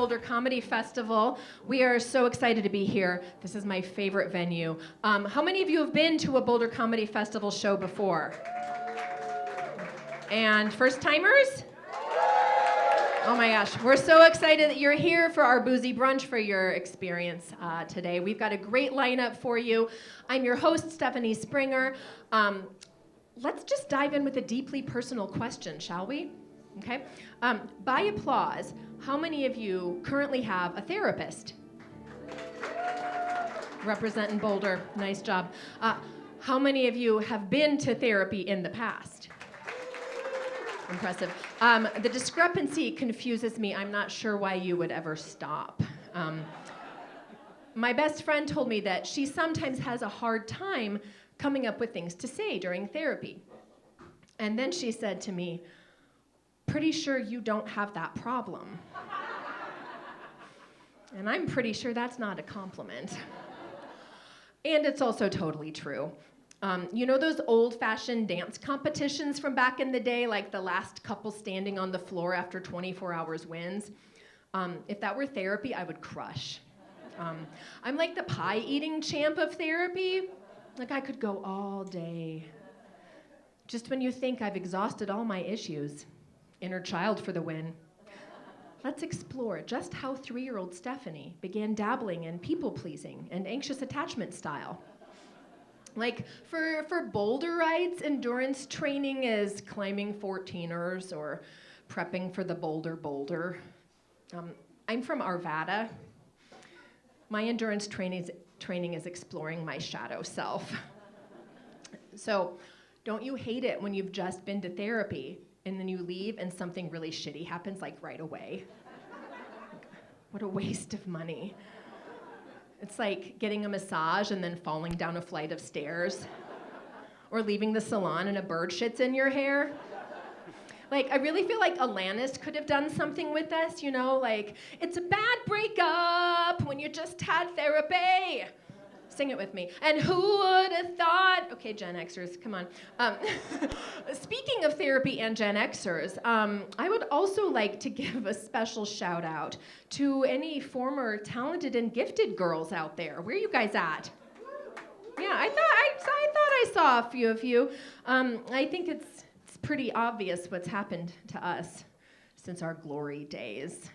Boulder Comedy Festival. We are so excited to be here. This is my favorite venue. How many of you have been to a Boulder Comedy Festival show before? And first timers? Oh my gosh, we're so excited that you're here for our boozy brunch for your experience today. We've got a great lineup for you. I'm your host, Stephanie Springer. Let's just dive in with a deeply personal question, shall we? Okay. By applause, how many of you currently have a therapist? Representing Boulder, nice job. How many of you have been to therapy in the past? Impressive. The discrepancy confuses me. I'm not sure why you would ever stop. My best friend told me that she sometimes has a hard time coming up with things to say during therapy. And then she said to me, "Pretty sure you don't have that problem." And I'm pretty sure that's not a compliment. And it's also totally true. You know those old-fashioned dance competitions from back in the day, like the last couple standing on the floor after 24 hours wins? If that were therapy, I would crush. I'm like the pie-eating champ of therapy. Like I could go all day. Just when you think I've exhausted all my issues. Inner child for the win. Let's explore just how 3-year-old Stephanie began dabbling in people-pleasing and anxious attachment style. Like for Boulderites, endurance training is climbing 14ers or prepping for the Boulder. I'm from Arvada. My endurance training is exploring my shadow self. So don't you hate it when you've just been to therapy and then you leave and something really shitty happens like right away? What a waste of money. It's like getting a massage and then falling down a flight of stairs. Or leaving the salon and a bird shits in your hair. Like, I really feel like Alanis could have done something with this, you know? Like, it's a bad breakup when you just had therapy. Sing it with me. And who would have thought? Okay, Gen Xers, come on. Speaking of therapy and Gen Xers, I would also like to give a special shout out to any former talented and gifted girls out there. Where are you guys at? Yeah, I thought I saw a few of you. I think it's pretty obvious what's happened to us since our glory days.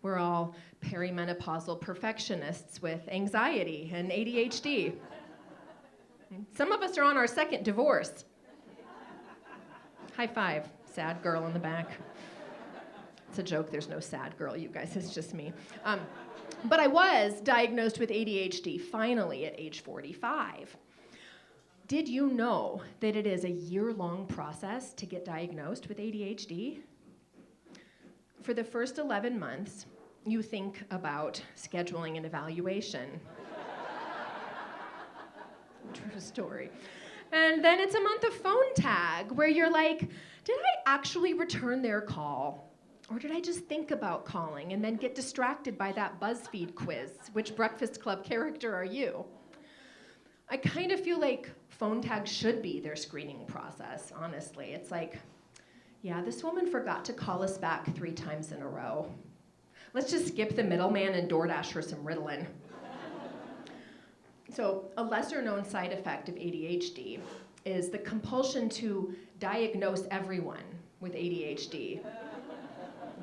We're all perimenopausal perfectionists with anxiety and ADHD. Some of us are on our second divorce. High five, sad girl in the back. It's a joke, there's no sad girl, you guys, it's just me. But I was diagnosed with ADHD finally at age 45. Did you know that it is a year-long process to get diagnosed with ADHD? For the first 11 months, you think about scheduling an evaluation. True story. And then it's a month of phone tag where you're like, did I actually return their call? Or did I just think about calling and then get distracted by that BuzzFeed quiz? Which Breakfast Club character are you? I kind of feel like phone tag should be their screening process, honestly. It's like, yeah, this woman forgot to call us back 3 times in a row. Let's just skip the middleman and DoorDash her some Ritalin. So a lesser-known side effect of ADHD is the compulsion to diagnose everyone with ADHD,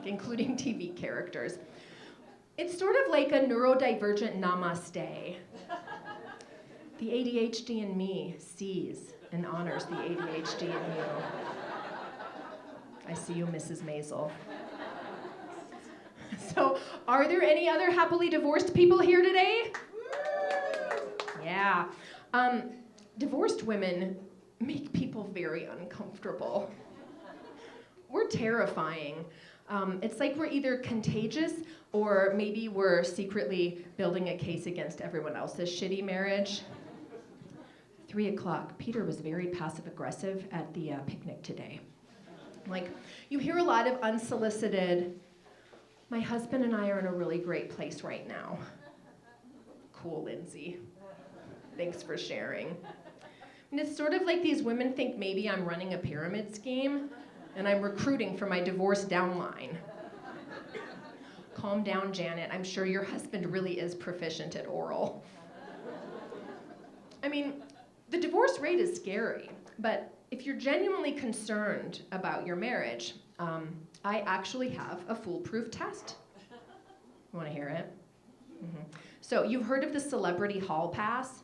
including TV characters. It's sort of like a neurodivergent namaste. The ADHD in me sees and honors the ADHD in you. I see you, Mrs. Maisel. So, are there any other happily divorced people here today? Yeah. Divorced women make people very uncomfortable. We're terrifying. It's like we're either contagious or maybe we're secretly building a case against everyone else's shitty marriage. 3 o'clock, Peter was very passive-aggressive at the picnic today. Like, you hear a lot of unsolicited, my husband and I are in a really great place right now. Cool, Lindsay. Thanks for sharing. And it's sort of like these women think maybe I'm running a pyramid scheme and I'm recruiting for my divorce downline. calm down, Janet. I'm sure your husband really is proficient at oral. I mean, the divorce rate is scary, but if you're genuinely concerned about your marriage, I actually have a foolproof test. You want to hear it? Mm-hmm. So you've heard of the celebrity hall pass?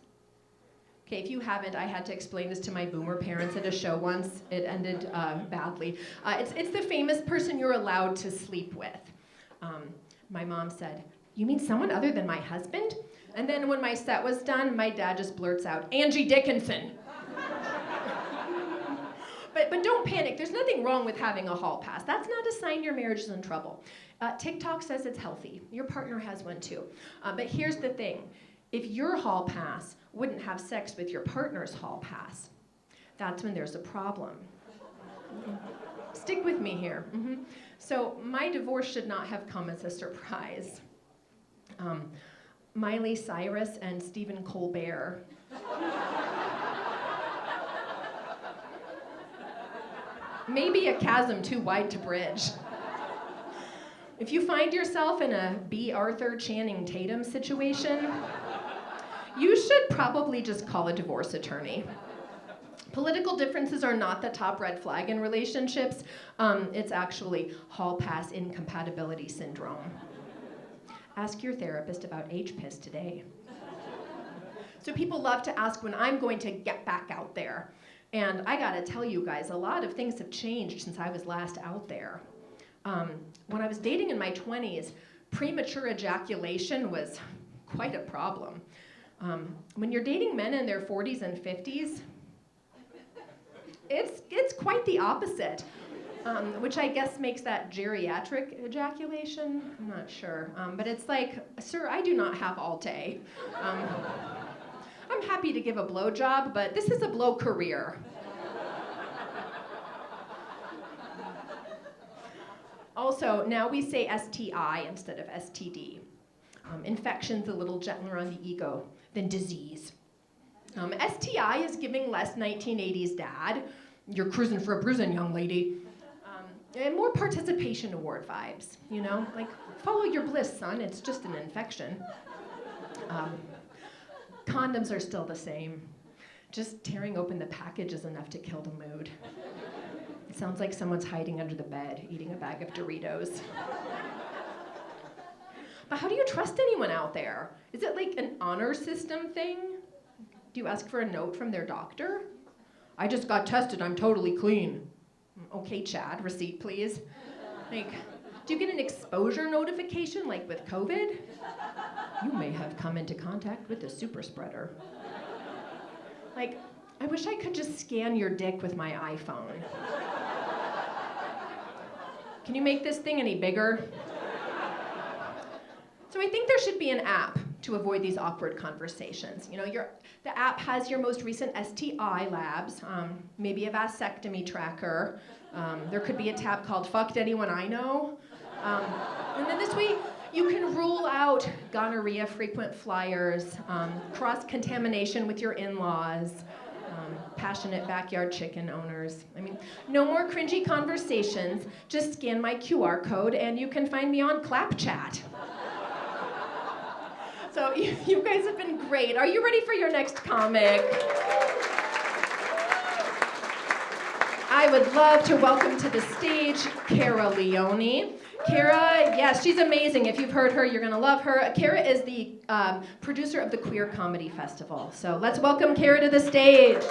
Okay, if you haven't, I had to explain this to my boomer parents at a show once. It ended badly. It's the famous person you're allowed to sleep with. My mom said, "You mean someone other than my husband?" And then when my set was done, my dad just blurts out, "Angie Dickinson." But don't panic. There's nothing wrong with having a hall pass. That's not a sign your marriage is in trouble. TikTok says it's healthy. Your partner has one too. But here's the thing. If your hall pass wouldn't have sex with your partner's hall pass, that's when there's a problem. Stick with me here. Mm-hmm. So my divorce should not have come as a surprise. Miley Cyrus and Stephen Colbert. Maybe a chasm too wide to bridge. If you find yourself in a B. Arthur Channing Tatum situation, you should probably just call a divorce attorney. Political differences are not the top red flag in relationships. It's actually hall pass incompatibility syndrome. Ask your therapist about HPIS today. So people love to ask when I'm going to get back out there. And I gotta tell you guys, a lot of things have changed since I was last out there. When I was dating in my 20s, premature ejaculation was quite a problem. When you're dating men in their 40s and 50s, it's quite the opposite, which I guess makes that geriatric ejaculation. I'm not sure, but it's like, sir, I do not have all day. I'm happy to give a blowjob, but this is a blow career. Also, now we say STI instead of STD. Infection's a little gentler on the ego than disease. STI is giving less 1980s dad, "You're cruising for a bruising, young lady," and more participation award vibes, you know? Like, follow your bliss, son, it's just an infection. Condoms are still the same. Just tearing open the package is enough to kill the mood. It sounds like someone's hiding under the bed, eating a bag of Doritos. But how do you trust anyone out there? Is it like an honor system thing? Do you ask for a note from their doctor? "I just got tested, I'm totally clean." "Okay, Chad, receipt please." Like, do you get an exposure notification like with COVID? "You may have come into contact with a super spreader." Like, I wish I could just scan your dick with my iPhone. Can you make this thing any bigger? So I think there should be an app to avoid these awkward conversations. You know, the app has your most recent STI labs, maybe a vasectomy tracker. There could be a tab called "Fucked Anyone I Know." And then this way, you can rule out gonorrhea frequent flyers, cross-contamination with your in-laws, passionate backyard chicken owners. I mean, no more cringy conversations. Just scan my QR code and you can find me on Clapchat. So you guys have been great. Are you ready for your next comic? I would love to welcome to the stage Kara Leone. Kara, yes, she's amazing. If you've heard her, you're gonna love her. Kara is the producer of the Queer Comedy Festival. So let's welcome Kara to the stage.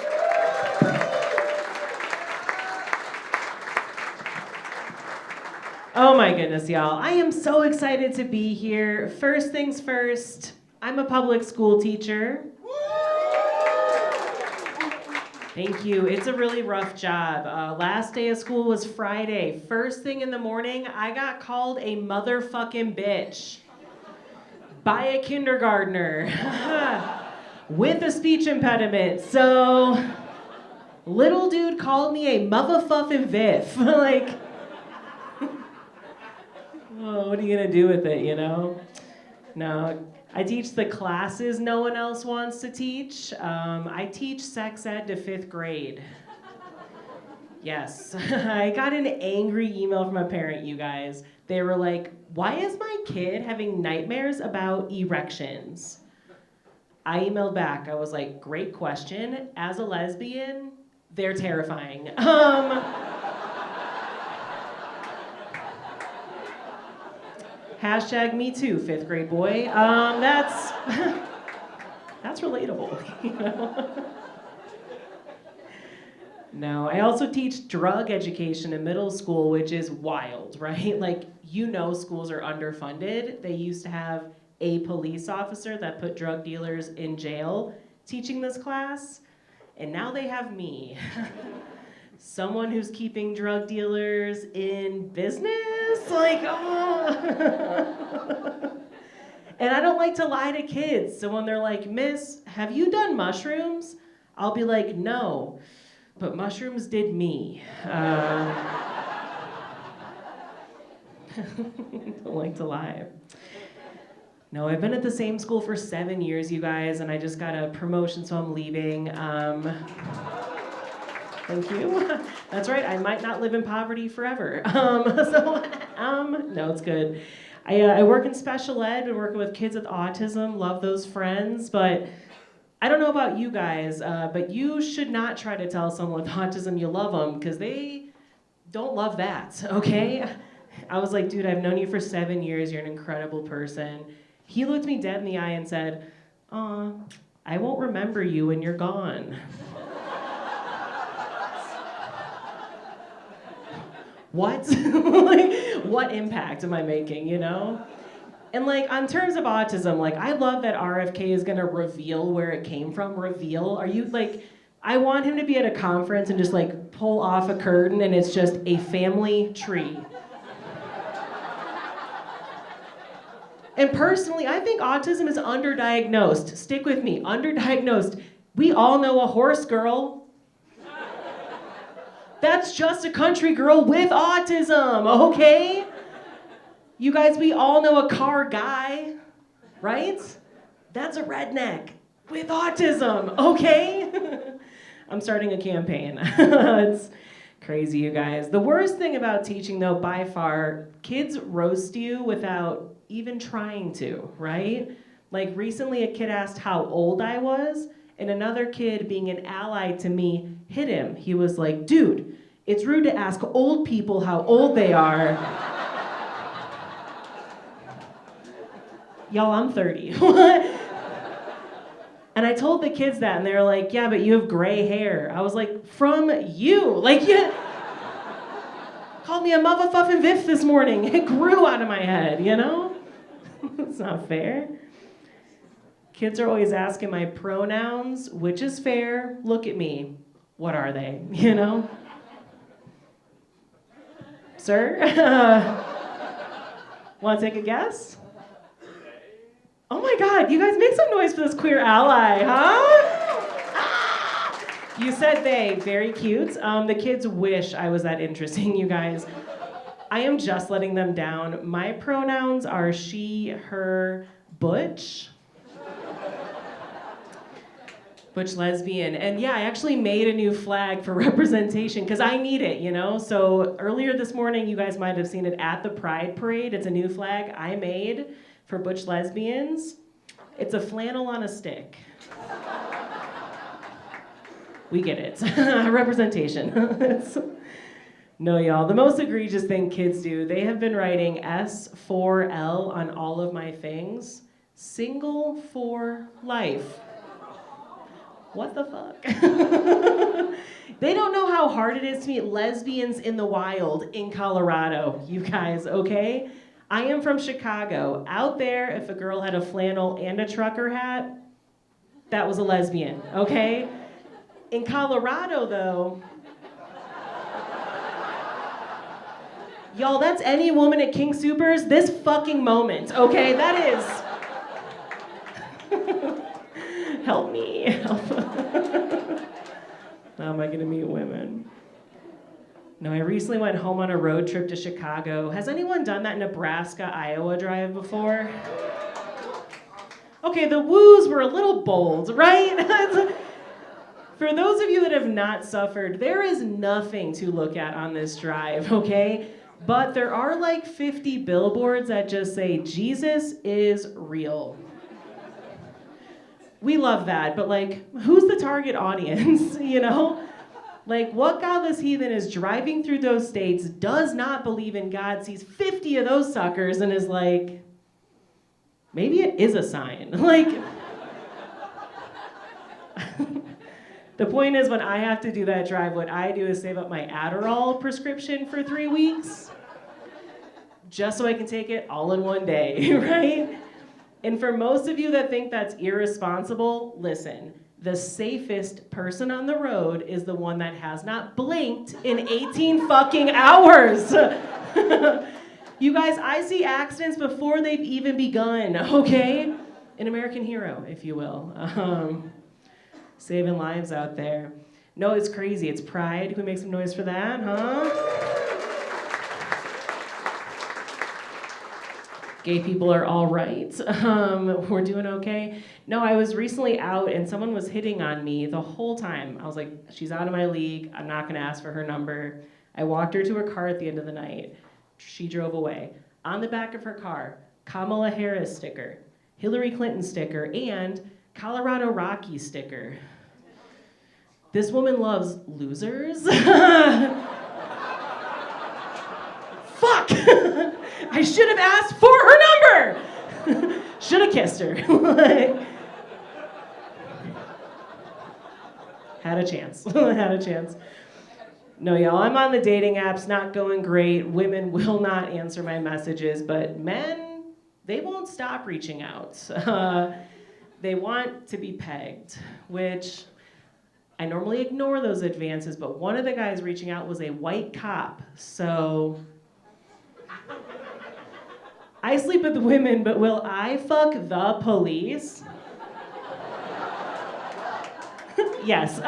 Oh my goodness, y'all. I am so excited to be here. First things first, I'm a public school teacher. Thank you. It's a really rough job. Last day of school was Friday. First thing in the morning, I got called a motherfucking bitch by a kindergartner with a speech impediment. So, little dude called me a motherfucking viff. Like, oh, what are you gonna do with it, you know? No, I teach the classes no one else wants to teach. I teach sex ed to 5th grade. Yes, I got an angry email from a parent, you guys. They were like, why is my kid having nightmares about erections? I emailed back. I was like, great question. As a lesbian, they're terrifying. Hashtag me too, fifth grade boy. That's that's relatable, you know? No, I also teach drug education in middle school, which is wild, right? Like, you know, schools are underfunded. They used to have a police officer that put drug dealers in jail teaching this class, and now they have me. Someone who's keeping drug dealers in business? Like, oh. And I don't like to lie to kids. So when they're like, Miss, have you done mushrooms? I'll be like, no, but mushrooms did me. Don't like to lie. No, I've been at the same school for 7 years, you guys, and I just got a promotion, so I'm leaving. Thank you. That's right, I might not live in poverty forever. No, it's good. I work in special ed, been working with kids with autism, love those friends, but I don't know about you guys, but you should not try to tell someone with autism you love them, because they don't love that, okay? I was like, dude, I've known you for 7 years, you're an incredible person. He looked me dead in the eye and said, aw, I won't remember you when you're gone. What? Like, what impact am I making, you know? And like, on terms of autism, like, I love that RFK is gonna reveal where it came from. Reveal? Are you like, I want him to be at a conference and just like pull off a curtain and it's just a family tree. And personally, I think autism is underdiagnosed. Stick with me, underdiagnosed. We all know a horse girl. That's just a country girl with autism, okay? You guys, we all know a car guy, right? That's a redneck with autism, okay? I'm starting a campaign. It's crazy, you guys. The worst thing about teaching, though, by far, kids roast you without even trying to, right? Like, recently a kid asked how old I was, and another kid, being an ally to me, hit him. He was like, dude, it's rude to ask old people how old they are. Y'all, I'm 30. And I told the kids that, and they were like, yeah, but you have gray hair. I was like, from you. Like, yeah. Called me a motherfucking Viff this morning. It grew out of my head, you know? It's not fair. Kids are always asking my pronouns, which is fair. Look at me. What are they, you know? Sir? Want to take a guess? Oh my God, you guys make some noise for this queer ally, huh? Ah! You said they, very cute. The kids wish I was that interesting, you guys. I am just letting them down. My pronouns are she, her, butch. Butch lesbian. And yeah, I actually made a new flag for representation because I need it, you know? So earlier this morning, you guys might have seen it at the Pride Parade. It's a new flag I made for butch lesbians. It's a flannel on a stick. We get it. Representation. No, y'all. The most egregious thing kids do, they have been writing S4L on all of my things. Single for life. What the fuck? They don't know how hard it is to meet lesbians in the wild in Colorado, you guys, okay? I am from Chicago. Out there, if a girl had a flannel and a trucker hat, that was a lesbian, okay? In Colorado, though, y'all, that's any woman at King Soopers this fucking moment, okay? That is. Help me. Help. How am I gonna meet women? No, I recently went home on a road trip to Chicago. Has anyone done that Nebraska-Iowa drive before? Okay, the woos were a little bold, right? For those of you that have not suffered, there is nothing to look at on this drive, okay? But there are like 50 billboards that just say, Jesus is real. We love that, but like, who's the target audience, you know? Like, what godless heathen is driving through those states, does not believe in God, sees 50 of those suckers, and is like, maybe it is a sign. Like, the point is, when I have to do that drive, what I do is save up my Adderall prescription for 3 weeks, just so I can take it all in one day, right? And for most of you that think that's irresponsible, listen. The safest person on the road is the one that has not blinked in 18 fucking hours. You guys, I see accidents before they've even begun, okay? An American hero, if you will. Saving lives out there. No, it's crazy. It's pride. Can we make some noise for that, huh? Gay people are all right. We're doing okay. No, I was recently out and someone was hitting on me the whole time. I was like, she's out of my league. I'm not gonna ask for her number. I walked her to her car at the end of the night. She drove away. On the back of her car, Kamala Harris sticker, Hillary Clinton sticker, and Colorado Rocky sticker. This woman loves losers. Fuck! I should have asked for her number! Should have kissed her. Had a chance. Had a chance. No, y'all, I'm on the dating apps, not going great. Women will not answer my messages, but men, they won't stop reaching out. They want to be pegged, which I normally ignore those advances, but one of the guys reaching out was a white cop, so I sleep with women, but will I fuck the police? Yes,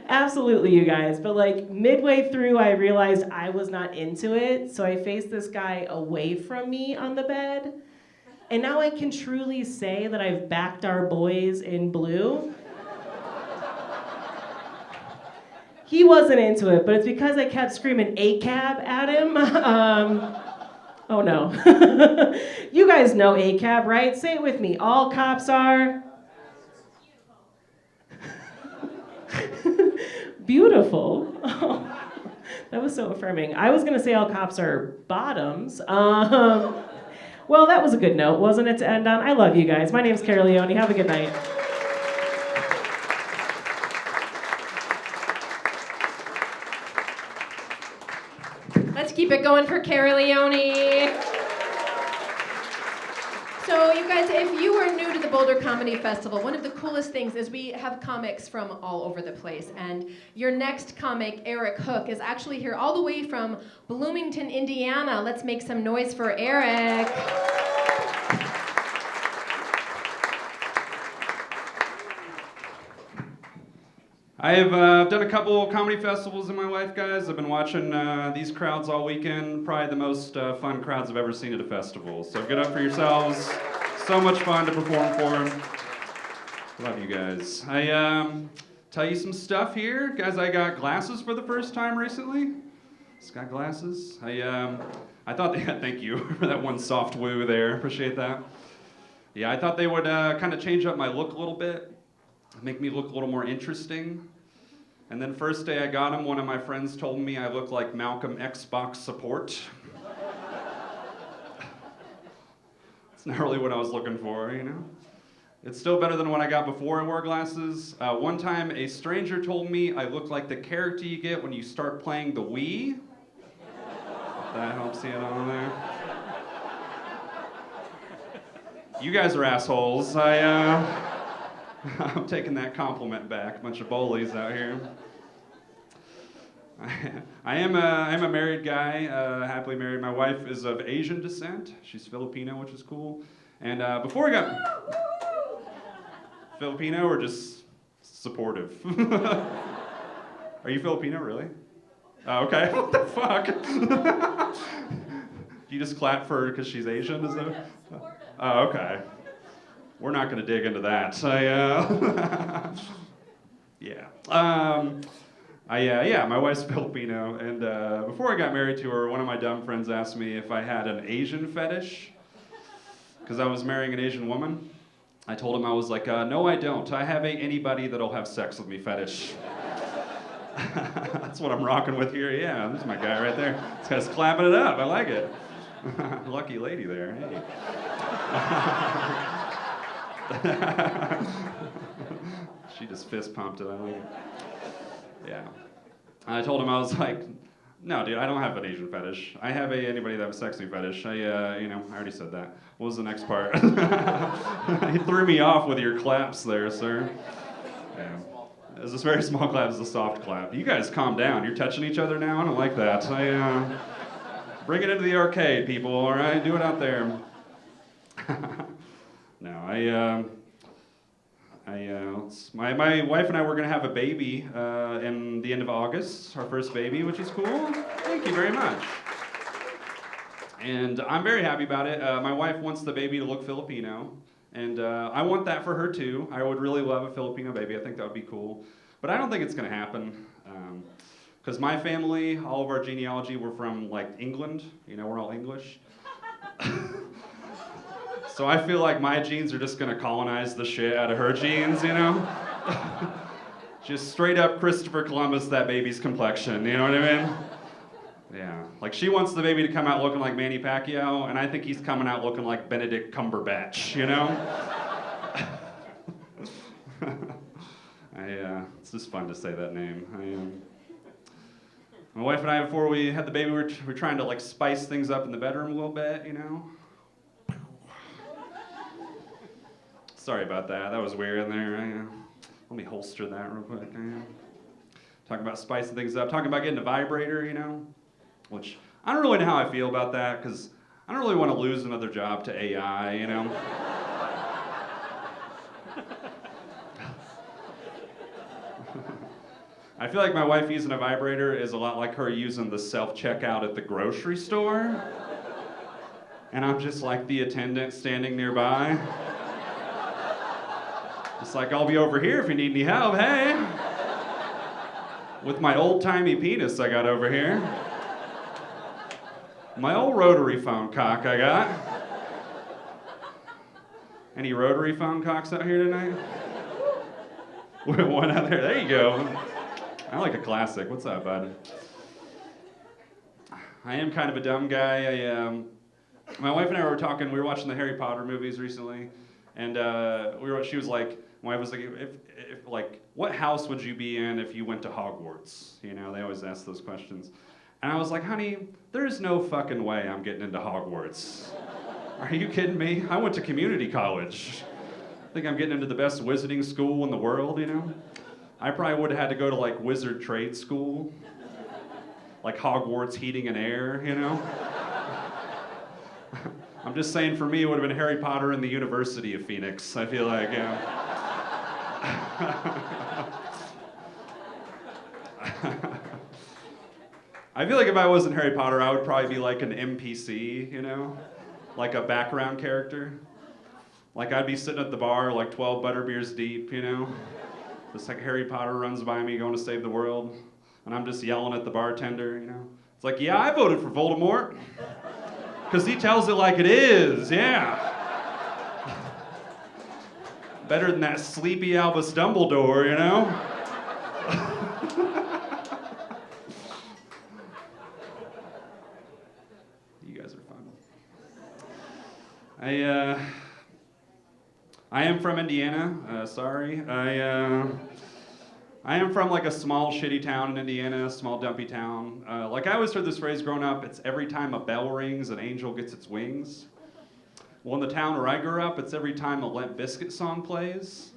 absolutely, you guys. But like midway through, I realized I was not into it, so I faced this guy away from me on the bed. And now I can truly say that I've backed our boys in blue. He wasn't into it, but it's because I kept screaming ACAB at him. Oh no. You guys know ACAB, right? Say it with me. All cops are beautiful. Oh, that was so affirming. I was gonna say all cops are bottoms. Well, that was a good note, wasn't it, to end on? I love you guys. My name's Cara Leone. Have a good night. Let's keep it going for Cara Leone. So you guys, if you are new to the Boulder Comedy Festival, one of the coolest things is we have comics from all over the place. And your next comic, Eric Hook, is actually here all the way from Bloomington, Indiana. Let's make some noise for Eric. I have done a couple comedy festivals in my life, guys. I've been watching these crowds all weekend. Probably the most fun crowds I've ever seen at a festival. So get up for yourselves. So much fun to perform for. Love you guys. I tell you some stuff here. Guys, I got glasses for the first time recently. Just got glasses. I thought they thank you for that one soft woo there. Appreciate that. Yeah, I thought they would kind of change up my look a little bit. Make me look a little more interesting. And then first day I got them, one of my friends told me I look like Malcolm Xbox support. It's not really what I was looking for, you know? It's still better than what I got before I wore glasses. One time a stranger told me I look like the character you get when you start playing the Wii. That helps you on there. You guys are assholes. I'm taking that compliment back. Bunch of bullies out here. I am a married guy, happily married. My wife is of Asian descent. She's Filipino, which is cool. And before I got Filipino or just supportive? Are you Filipino, really? Oh, okay. What the fuck? You just clap for her because she's Asian, is that? Oh, okay. We're not going to dig into that. Yeah. Yeah, my wife's Filipino, and before I got married to her, one of my dumb friends asked me if I had an Asian fetish, because I was marrying an Asian woman. I told him I was like, no, I don't. I have a anybody that'll have sex with me fetish. That's what I'm rocking with here. Yeah, this is my guy right there. This guy's clapping it up. I like it. Lucky lady there. Hey. She just fist pumped it. I like it. Yeah. I told him, I was like, no, dude, I don't have an Asian fetish. I have anybody that has sex with me fetish. I already said that. What was the next part? You threw me off with your claps there, sir. Yeah. It was this very small clap. It was a soft clap. You guys calm down. You're touching each other now? I don't like that. Bring it into the arcade, people, all right? Do it out there. No, my wife and I were going to have a baby in the end of August, our first baby, which is cool. Thank you very much. And I'm very happy about it. My wife wants the baby to look Filipino, and I want that for her too. I would really love a Filipino baby. I think that would be cool. But I don't think it's going to happen. Because my family, all of our genealogy, we're from like England. You know, we're all English. So I feel like my genes are just gonna colonize the shit out of her genes, you know? Just straight up Christopher Columbus, that baby's complexion, you know what I mean? Yeah, like she wants the baby to come out looking like Manny Pacquiao, and I think he's coming out looking like Benedict Cumberbatch, you know? It's just fun to say that name. My wife and I, before we had the baby, we're trying to like spice things up in the bedroom a little bit, you know? Sorry about that. That was weird in there. Let me holster that real quick. Talking about spicing things up. Talking about getting a vibrator, you know? Which, I don't really know how I feel about that, because I don't really want to lose another job to AI, you know? I feel like my wife using a vibrator is a lot like her using the self-checkout at the grocery store. And I'm just like the attendant standing nearby. It's like, I'll be over here if you need any help, hey. With my old-timey penis I got over here. My old rotary phone cock I got. Any rotary phone cocks out here tonight? One out there, there you go. I like a classic. What's up, bud? I am kind of a dumb guy. My wife and I were talking, we were watching the Harry Potter movies recently, and she was like, my wife was like, if like, what house would you be in if you went to Hogwarts? You know, they always ask those questions. And I was like, honey, there's no fucking way I'm getting into Hogwarts. Are you kidding me? I went to community college. I think I'm getting into the best wizarding school in the world, you know? I probably would have had to go to like wizard trade school. Like Hogwarts heating and air, you know? I'm just saying, for me, it would have been Harry Potter and the University of Phoenix, I feel like, yeah. I feel like if I wasn't Harry Potter, I would probably be like an NPC, you know? Like a background character. Like I'd be sitting at the bar like 12 butterbeers deep, you know? Just like Harry Potter runs by me going to save the world. And I'm just yelling at the bartender, you know? It's like, yeah, I voted for Voldemort. Because he tells it like it is, yeah. Better than that sleepy Albus Dumbledore, you know? You guys are fun. I am from Indiana, sorry. I am from like a small shitty town in Indiana, small dumpy town. Like I always heard this phrase growing up, it's every time a bell rings, an angel gets its wings. Well, in the town where I grew up, it's every time a Limp Bizkit song plays,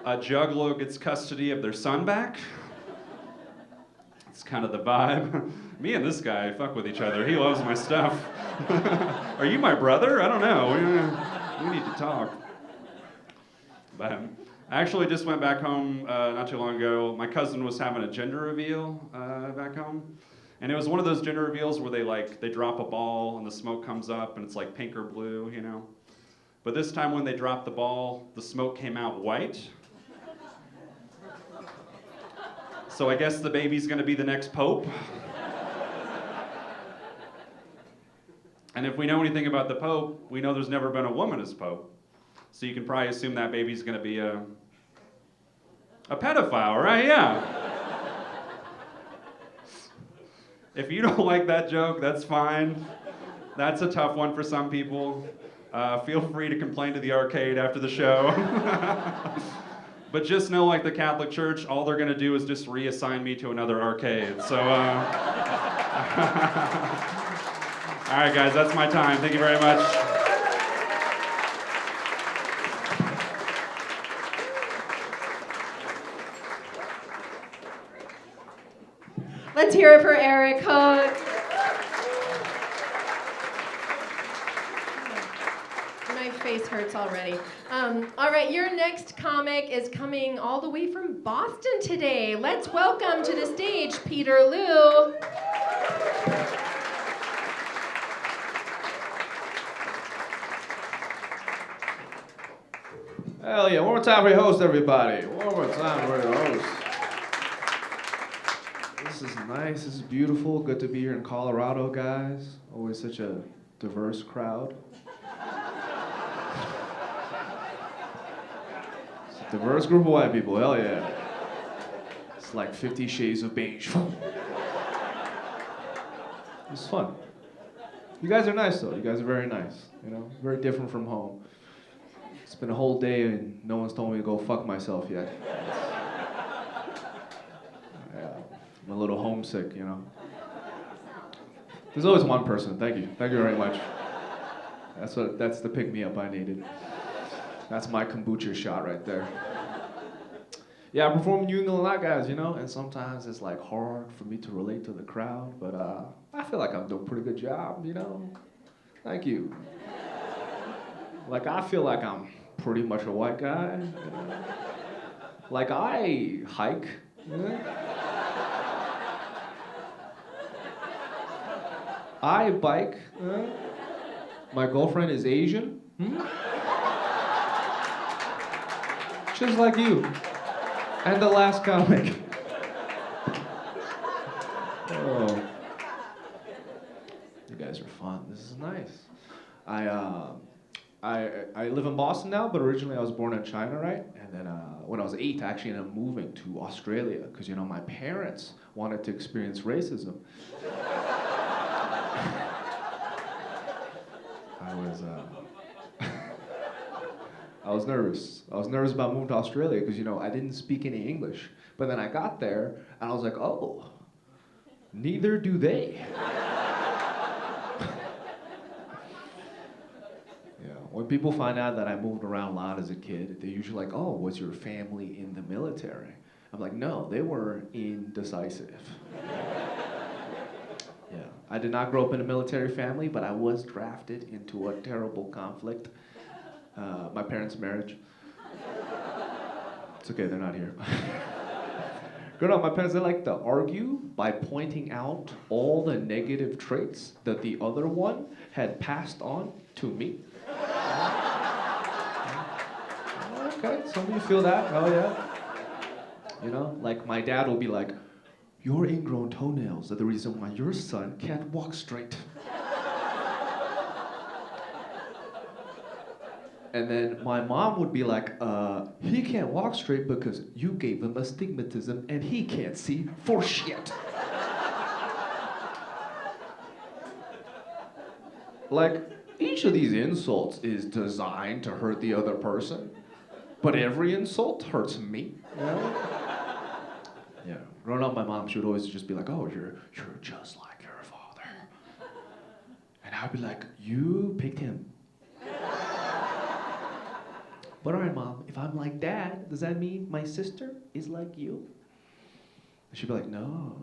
a juggalo gets custody of their son back. It's kind of the vibe. Me and this guy fuck with each other. He loves my stuff. Are you my brother? I don't know. We need to talk. But I actually just went back home not too long ago. My cousin was having a gender reveal back home. And it was one of those gender reveals where they drop a ball and the smoke comes up and it's like pink or blue, you know? But this time when they dropped the ball, the smoke came out white. So I guess the baby's gonna be the next pope. And if we know anything about the pope, we know there's never been a woman as pope. So you can probably assume that baby's gonna be a pedophile, right? Yeah. If you don't like that joke, that's fine. That's a tough one for some people. Feel free to complain to the arcade after the show. But just know, like the Catholic Church, all they're gonna do is just reassign me to another arcade. So, all right, guys, that's my time. Thank you very much. Let's hear it for Eric Hook. My face hurts already. All right, your next comic is coming all the way from Boston today. Let's welcome to the stage Peter Liu. Hell yeah, one more time for your host, everybody. One more time for your host. This is nice, this is beautiful. Good to be here in Colorado, guys. Always such a diverse crowd. It's a diverse group of white people, hell yeah. It's like 50 Shades of Beige. It's fun. You guys are nice though, you guys are very nice. You know, very different from home. It's been a whole day and no one's told me to go fuck myself yet. Yeah, I'm a little homesick, you know. There's always one person. Thank you very much. That's the pick-me-up I needed. That's my kombucha shot right there. Yeah, I perform in New England a lot, guys, you know, and sometimes it's like hard for me to relate to the crowd, but I feel like I'm doing a pretty good job, you know. Thank you. Like, I feel like I'm pretty much a white guy. You know? Like, I hike. You know? I bike. My girlfriend is Asian. Just like you. And the last comic. Oh. You guys are fun. This is nice. I live in Boston now, but originally I was born in China, right? And then when I was 8, I actually ended up moving to Australia because, you know, my parents wanted to experience racism. I was nervous. I was nervous about moving to Australia because, you know, I didn't speak any English. But then I got there and I was like, oh, neither do they. When people find out that I moved around a lot as a kid, they're usually like, oh, was your family in the military? I'm like, no, they were indecisive. Yeah, I did not grow up in a military family, but I was drafted into a terrible conflict. My parents' marriage. It's okay, they're not here. Growing up, my parents, they like to argue by pointing out all the negative traits that the other one had passed on to me. Okay, some of you feel that, oh yeah. You know, like my dad will be like, your ingrown toenails are the reason why your son can't walk straight. And then my mom would be like, he can't walk straight because you gave him astigmatism and he can't see for shit. Like, each of these insults is designed to hurt the other person, but every insult hurts me, you know? Yeah, growing up, my mom, she would always just be like, oh, you're just like your father. And I'd be like, you picked him. But all right, Mom, if I'm like Dad, does that mean my sister is like you? And she'd be like, no,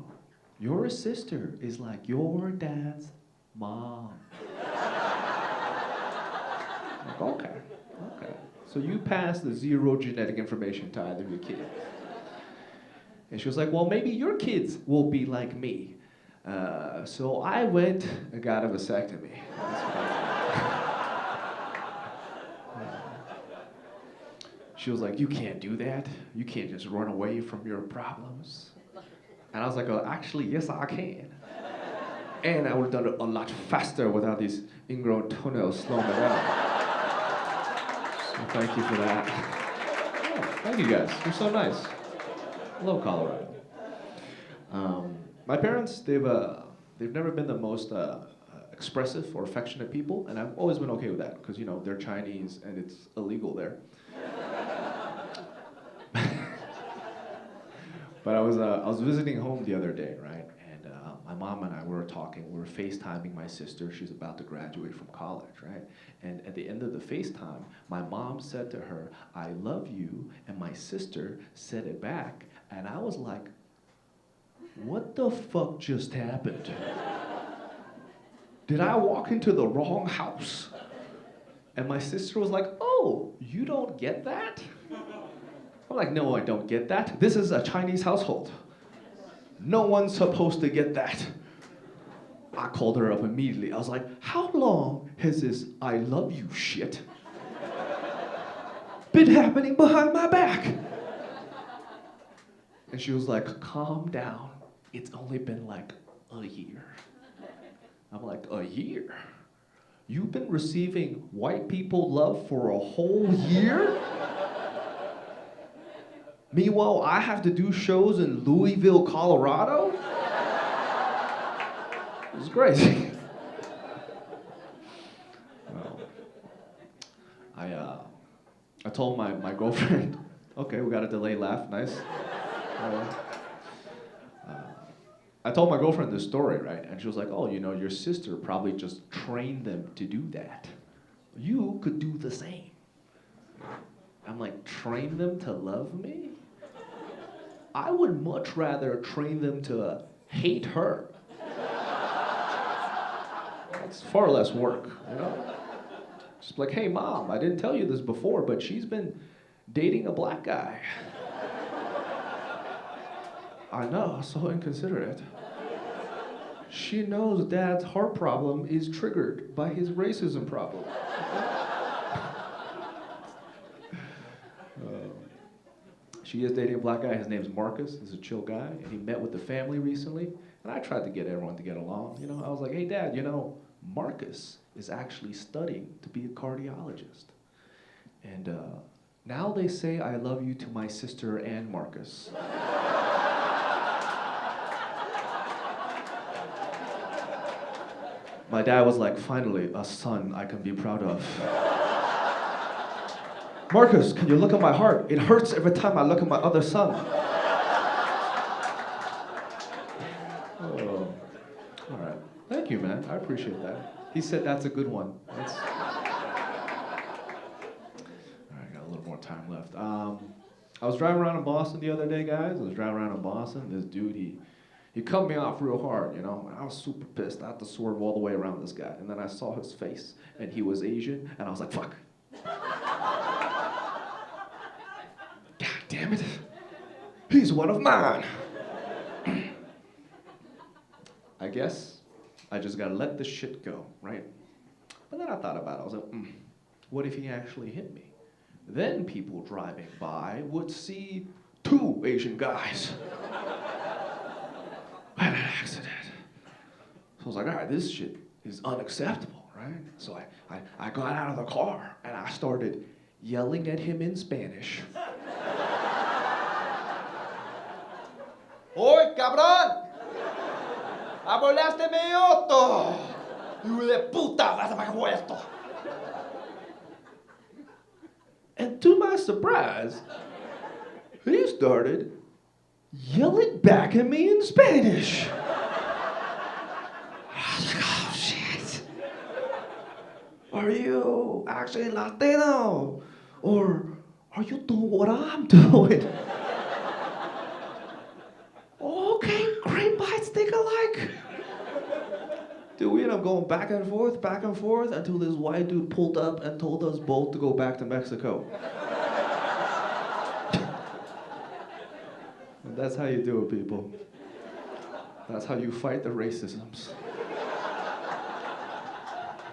your sister is like your dad's mom. I'm like, okay. So you passed the 0 genetic information to either of your kids. And she was like, well, maybe your kids will be like me. So I went and got a vasectomy. She was like, you can't do that. You can't just run away from your problems. And I was like, actually, yes, I can. And I would have done it a lot faster without these ingrown toenails slowing me down. So thank you for that. Yeah, thank you guys. You're so nice. I love Colorado. My parents, they've never been the most expressive or affectionate people, and I've always been okay with that because they're Chinese and it's illegal there. But I was visiting home the other day, right? And my mom and I were talking. We were FaceTiming my sister. She's about to graduate from college, right? And at the end of the FaceTime, my mom said to her, "I love you," and my sister said it back, and I was like, what the fuck just happened? Did I walk into the wrong house? And my sister was like, "Oh, you don't get that?" I'm like, "No, I don't get that. This is a Chinese household. No one's supposed to get that." I called her up immediately. I was like, "How long has this I love you shit been happening behind my back?" And she was like, "Calm down. It's only been like a year." I'm like, "A year? You've been receiving white people love for a whole year? Meanwhile, I have to do shows in Louisville, Colorado?" It was crazy. Well, I told my girlfriend, okay, we got a delayed laugh, nice. I told my girlfriend this story, right? And she was like, "Oh, your sister probably just trained them to do that. You could do the same." I'm like, train them to love me? I would much rather train them to hate her. That's far less work, Just like, "Hey, Mom, I didn't tell you this before, but she's been dating a black guy." I know, so inconsiderate. She knows Dad's heart problem is triggered by his racism problem. She is dating a black guy. His name's Marcus. He's a chill guy, and he met with the family recently. And I tried to get everyone to get along. I was like, "Hey, Dad, Marcus is actually studying to be a cardiologist. And now they say I love you to my sister and Marcus." My dad was like, "Finally, a son I can be proud of." "Marcus, can you look at my heart? It hurts every time I look at my other son." Oh, all right. Thank you, man. I appreciate that. He said that's a good one. All right, I got a little more time left. I was driving around in Boston the other day, guys. This dude, he cut me off real hard, and I was super pissed. I had to swerve all the way around this guy. And then I saw his face, and he was Asian, and I was like, fuck. God damn it. He's one of mine. I guess I just gotta let this shit go, right? But then I thought about it. I was like, what if he actually hit me? Then people driving by would see two Asian guys. I had an accident. So I was like, all right, this shit is unacceptable, right? So I got out of the car and I started yelling at him in Spanish. ¡Oy, cabrón! ¡Hablaste mi auto! ¡Hijo de puta! ¡Vas a pagar por esto! And to my surprise, he started yelling back at me in Spanish. I was like, oh shit. Are you actually Latino? Or are you doing what I'm doing? Okay, great minds think alike. Dude, we ended up going back and forth until this white dude pulled up and told us both to go back to Mexico. And that's how you do it, people. That's how you fight the racisms.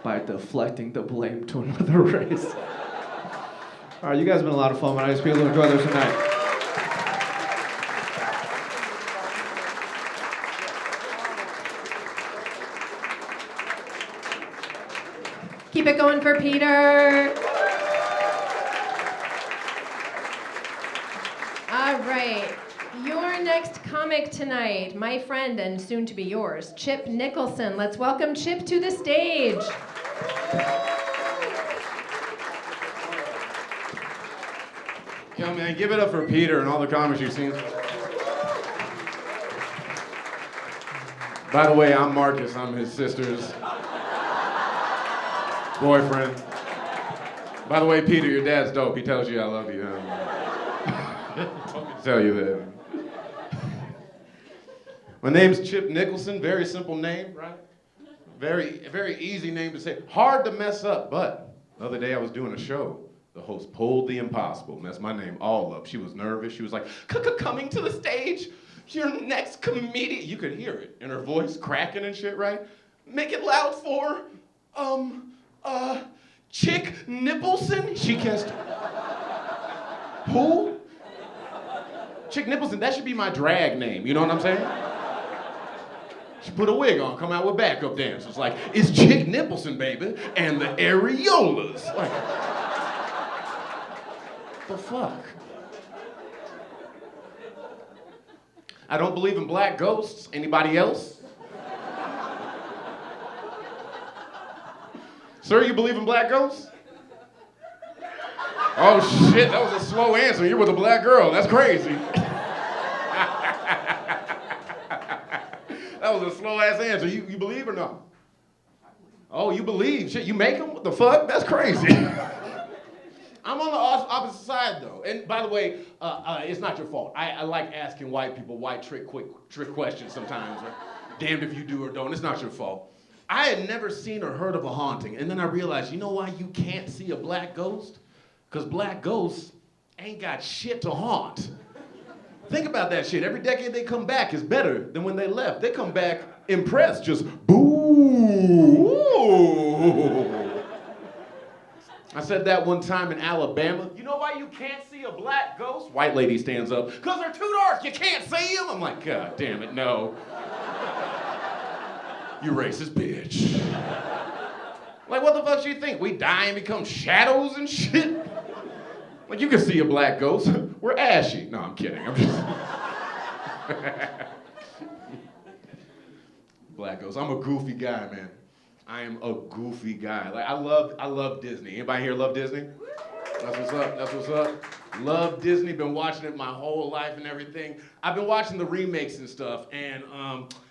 By deflecting the blame to another race. All right, you guys have been a lot of fun. I just feel to enjoy this tonight. going for Peter. All right. Your next comic tonight, my friend and soon to be yours, Chip Nicholson. Let's welcome Chip to the stage. Yo, man, give it up for Peter and all the comics you've seen. By the way, I'm Marcus. I'm his sister's boyfriend. By the way, Peter, your dad's dope. He tells you I love you. I'll tell you that. My name's Chip Nicholson. Very simple name, right? Very easy name to say. Hard to mess up, but the other day I was doing a show. The host pulled the impossible, messed my name all up. She was nervous. She was like, coming to the stage, your next comedian. You could hear it in her voice cracking and shit, right? Make it loud for, Chick Nippleson? She kissed. Who? Chick Nippleson, that should be my drag name, you know what I'm saying? She put a wig on, come out with backup dancers. Like, it's Chick Nippleson, baby, and the areolas. Like, the fuck? I don't believe in black ghosts. Anybody else? Sir, you believe in black ghosts? Oh shit, that was a slow answer. You're with a black girl. That's crazy. That was a slow ass answer. You believe or no? Oh, you believe? Shit, you make them? What the fuck? That's crazy. I'm on the opposite side though. And by the way, it's not your fault. I like asking white people trick questions sometimes. Right? Damned if you do or don't. It's not your fault. I had never seen or heard of a haunting, and then I realized, you know why you can't see a black ghost? Because black ghosts ain't got shit to haunt. Think about that shit. Every decade they come back is better than when they left. They come back impressed, just boo. Ooh. I said that one time in Alabama. You know why you can't see a black ghost? White lady stands up. Because they're too dark, you can't see them. I'm like, God damn it, no. You racist bitch. Like, what the fuck do you think? We die and become shadows and shit? Like, you can see a black ghost. We're ashy. No, I'm kidding. I'm just... Black ghost. I'm a goofy guy, man. I am a goofy guy. Like, I love Disney. Anybody here love Disney? That's what's up. That's what's up. Love Disney. Been watching it my whole life and everything. I've been watching the remakes and stuff, and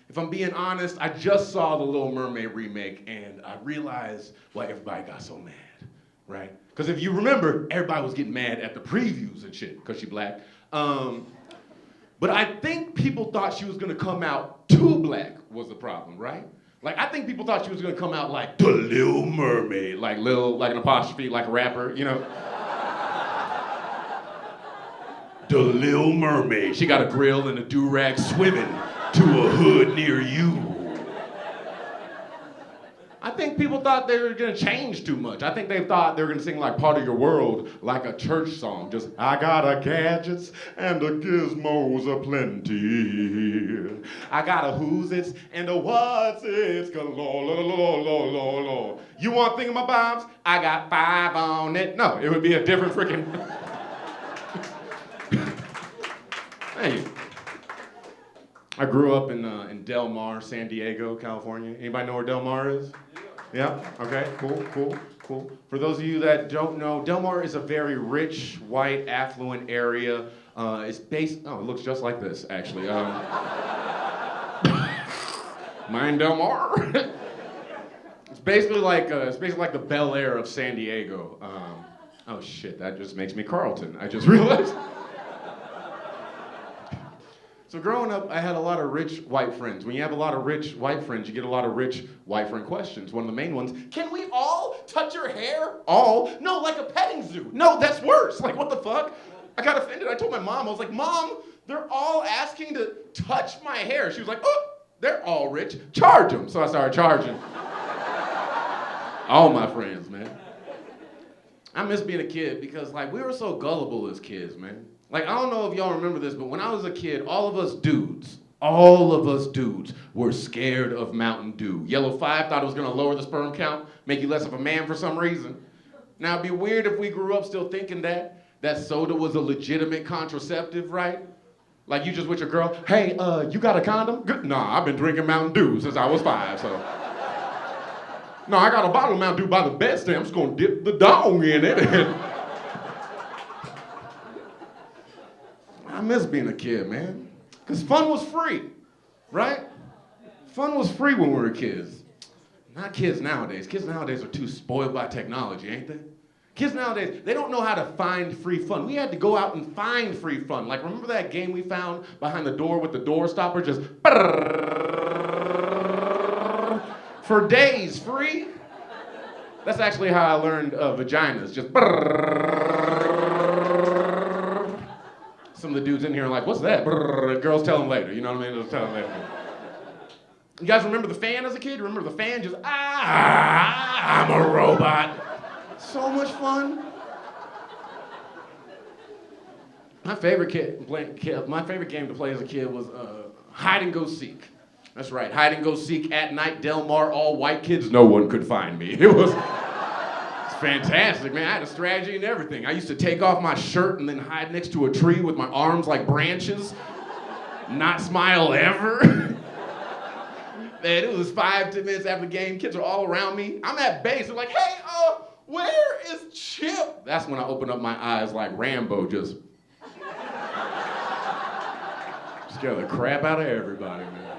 if I'm being honest, I just saw the Little Mermaid remake, and I realized why everybody got so mad, right? Because if you remember, everybody was getting mad at the previews and shit, because she black. But I think people thought she was gonna come out too black was the problem, right? Like, I think people thought she was gonna come out like the Little Mermaid, like an apostrophe, like a rapper, you know? The Little Mermaid. She got a grill and a do-rag swimming to a hood near you. I think people thought they were gonna change too much. I think they thought they were gonna sing like Part of Your World, like a church song. Just, I got a gadgets and a gizmos aplenty. I got a who's it's and a what's it's galore. You want thingamabobs? I got 5 on it. No, it would be a different freaking... Hey. I grew up in Del Mar, San Diego, California. Anybody know where Del Mar is? Yeah? Okay, cool. For those of you that don't know, Del Mar is a very rich, white, affluent area. It's based, it looks just like this, actually. Mine Del Mar. It's basically like the Bel Air of San Diego. Oh shit, that just makes me Carlton. I just realized. So growing up, I had a lot of rich white friends. When you have a lot of rich white friends, you get a lot of rich white friend questions. One of the main ones, can we all touch your hair? All? No, like a petting zoo. No, that's worse. Like, what the fuck? I got offended. I told my mom, I was like, Mom, they're all asking to touch my hair. She was like, oh, they're all rich. Charge them. So I started charging all my friends, man. I miss being a kid because, like, we were so gullible as kids, man. Like, I don't know if y'all remember this, but when I was a kid, all of us dudes, All of us dudes were scared of Mountain Dew. Yellow 5 thought it was gonna lower the sperm count, make you less of a man for some reason. Now, it'd be weird if we grew up still thinking that soda was a legitimate contraceptive, right? Like you just with your girl, hey, you got a condom? Good. Nah, I've been drinking Mountain Dew since I was 5, so. No, I got a bottle of Mountain Dew by the bedstand. I'm just gonna dip the dong in it. I miss being a kid, man. Because fun was free, right? Fun was free when we were kids. Not kids nowadays. Kids nowadays are too spoiled by technology, ain't they? Kids nowadays, they don't know how to find free fun. We had to go out and find free fun. Like, remember that game we found behind the door with the door stopper? Just for days, free? That's actually how I learned vaginas. Just some of the dudes in here are like, what's that? Girls tell them later, you know what I mean? They'll tell them later. You guys remember the fan as a kid? Remember the fan just, I'm a robot. So much fun. My favorite game to play as a kid was hide and go seek. That's right, hide and go seek at night, Del Mar, all white kids, no one could find me. It was fantastic, man. I had a strategy and everything. I used to take off my shirt and then hide next to a tree with my arms like branches, not smile ever. Man, it was 5-10 minutes after the game. Kids are all around me. I'm at base. They're like, hey, where is Chip? That's when I open up my eyes like Rambo, just scare the crap out of everybody, man.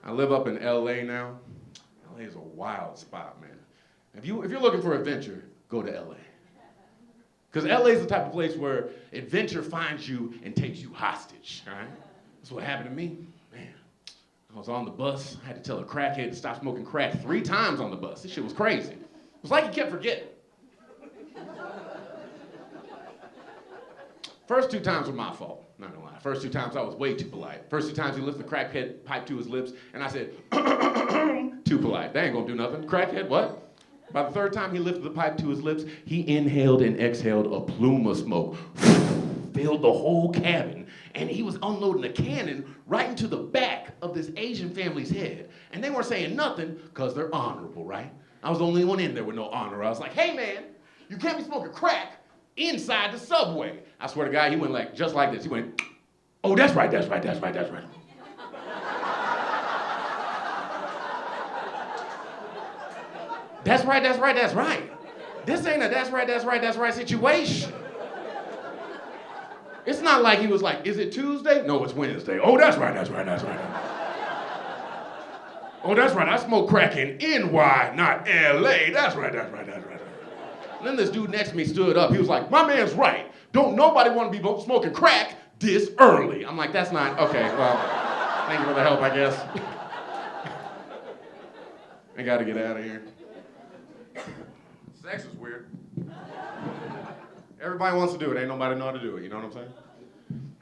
I live up in LA now. LA is a wild spot, man. If you're looking for adventure, go to LA. Because LA is the type of place where adventure finds you and takes you hostage, all right? That's what happened to me. Man, I was on the bus. I had to tell a crackhead to stop smoking crack 3 times on the bus. This shit was crazy. It was like he kept forgetting. First 2 times were my fault, not gonna lie. First 2 times I was way too polite. First 2 times he lifted the crackhead pipe to his lips, and I said, too polite. That ain't gonna do nothing. Crackhead, what? By the 3rd time he lifted the pipe to his lips, he inhaled and exhaled a plume of smoke. Filled the whole cabin. And he was unloading a cannon right into the back of this Asian family's head. And they weren't saying nothing, because they're honorable, right? I was the only one in there with no honor. I was like, hey man, you can't be smoking crack inside the subway. I swear to God, he went like, just like this. He went, oh, that's right, that's right, that's right, that's right. That's right, that's right, that's right. This ain't a that's right, that's right, that's right situation. It's not like he was like, is it Tuesday? No, it's Wednesday. Oh, that's right, that's right, that's right. Oh, that's right, I smoke crack in NY, not LA. That's right, that's right, that's right. And then this dude next to me stood up. He was like, my man's right. Don't nobody want to be smoking crack this early. I'm like, that's not, okay, well, thank you for the help, I guess. I gotta get out of here. Sex is weird. Everybody wants to do it. Ain't nobody know how to do it. You know what I'm saying?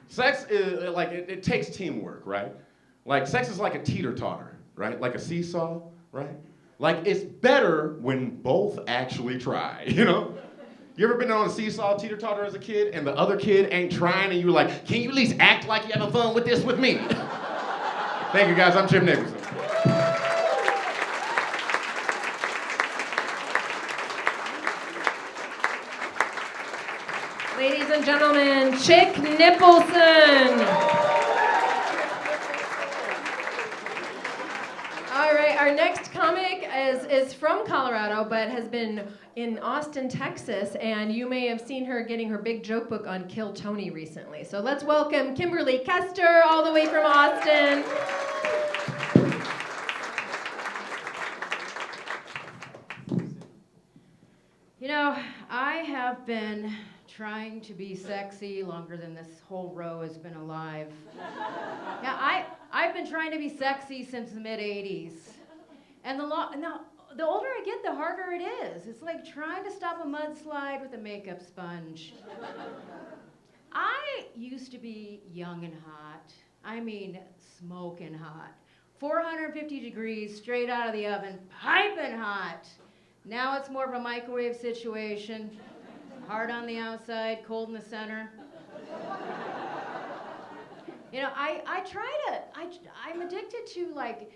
Sex is like, it takes teamwork, right? Like, sex is like a teeter-totter, right? Like a seesaw, right? Like, it's better when both actually try, you know? You ever been on a seesaw teeter-totter as a kid and the other kid ain't trying and you're like, can you at least act like you're having fun with this with me? Thank you, guys. I'm Chip Nicholson. Ladies and gentlemen, Chick Nicholson. All right, our next comic is from Colorado, but has been in Austin, Texas, and you may have seen her getting her big joke book on Kill Tony recently. So let's welcome Kimberly Kester, all the way from Austin. You know, I have been trying to be sexy longer than this whole row has been alive. Yeah, I've been trying to be sexy since the mid-'80s. And now, the older I get, the harder it is. It's like trying to stop a mudslide with a makeup sponge. I used to be young and hot. I mean, smoking hot. 450 degrees, straight out of the oven, piping hot. Now it's more of a microwave situation. Hard on the outside, cold in the center. You know, I'm addicted to like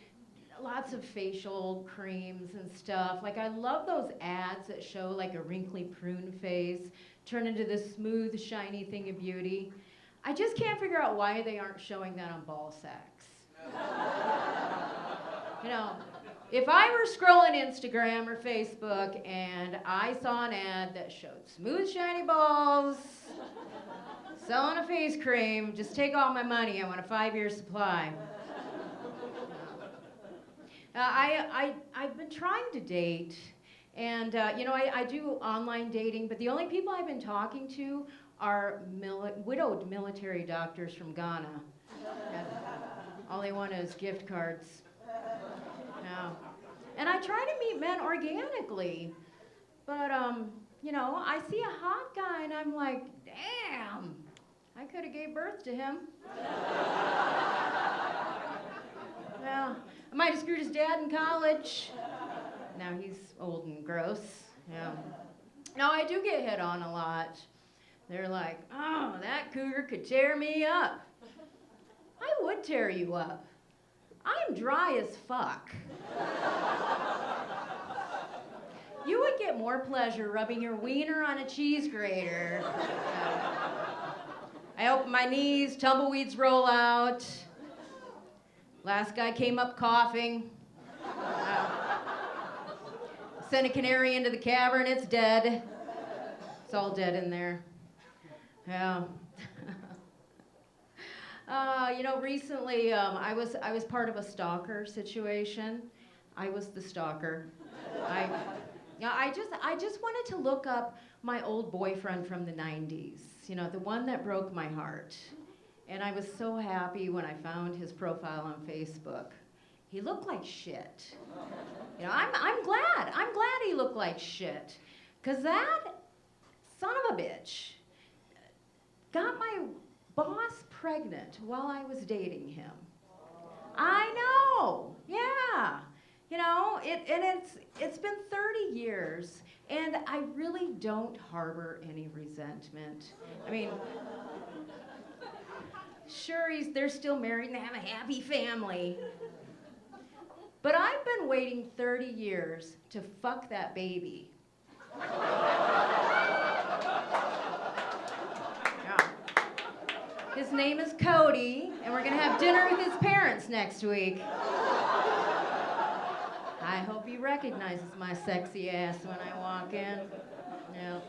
lots of facial creams and stuff. Like I love those ads that show like a wrinkly prune face turn into this smooth, shiny thing of beauty. I just can't figure out why they aren't showing that on ball sacks. You know, if I were scrolling Instagram or Facebook and I saw an ad that showed smooth, shiny balls, selling a face cream, just take all my money. I want a 5-year supply. I've been trying to date, and you know, I do online dating, but the only people I've been talking to are widowed military doctors from Ghana. And all they want is gift cards. Yeah. And I try to meet men organically, but you know, I see a hot guy and I'm like, damn, I could have gave birth to him. Yeah, I might have screwed his dad in college. Now he's old and gross. Yeah. No, I do get hit on a lot. They're like, oh, that cougar could tear me up. I would tear you up. I'm dry as fuck. You would get more pleasure rubbing your wiener on a cheese grater. I open my knees, tumbleweeds roll out. Last guy came up coughing. Sent a canary into the cavern, it's dead. It's all dead in there. Yeah. You know, recently I was part of a stalker situation. I was the stalker. I just wanted to look up my old boyfriend from the 90s. You know, the one that broke my heart. And I was so happy when I found his profile on Facebook. He looked like shit. You know, I'm glad he looked like shit. 'Cause that son of a bitch got my boss pregnant while I was dating him. I know, yeah. You know, it's been 30 years, and I really don't harbor any resentment. I mean, sure, they're still married and have a happy family. But I've been waiting 30 years to fuck that baby. Yeah. His name is Cody, and we're gonna have dinner with his parents next week. I hope he recognizes my sexy ass when I walk in. Yeah.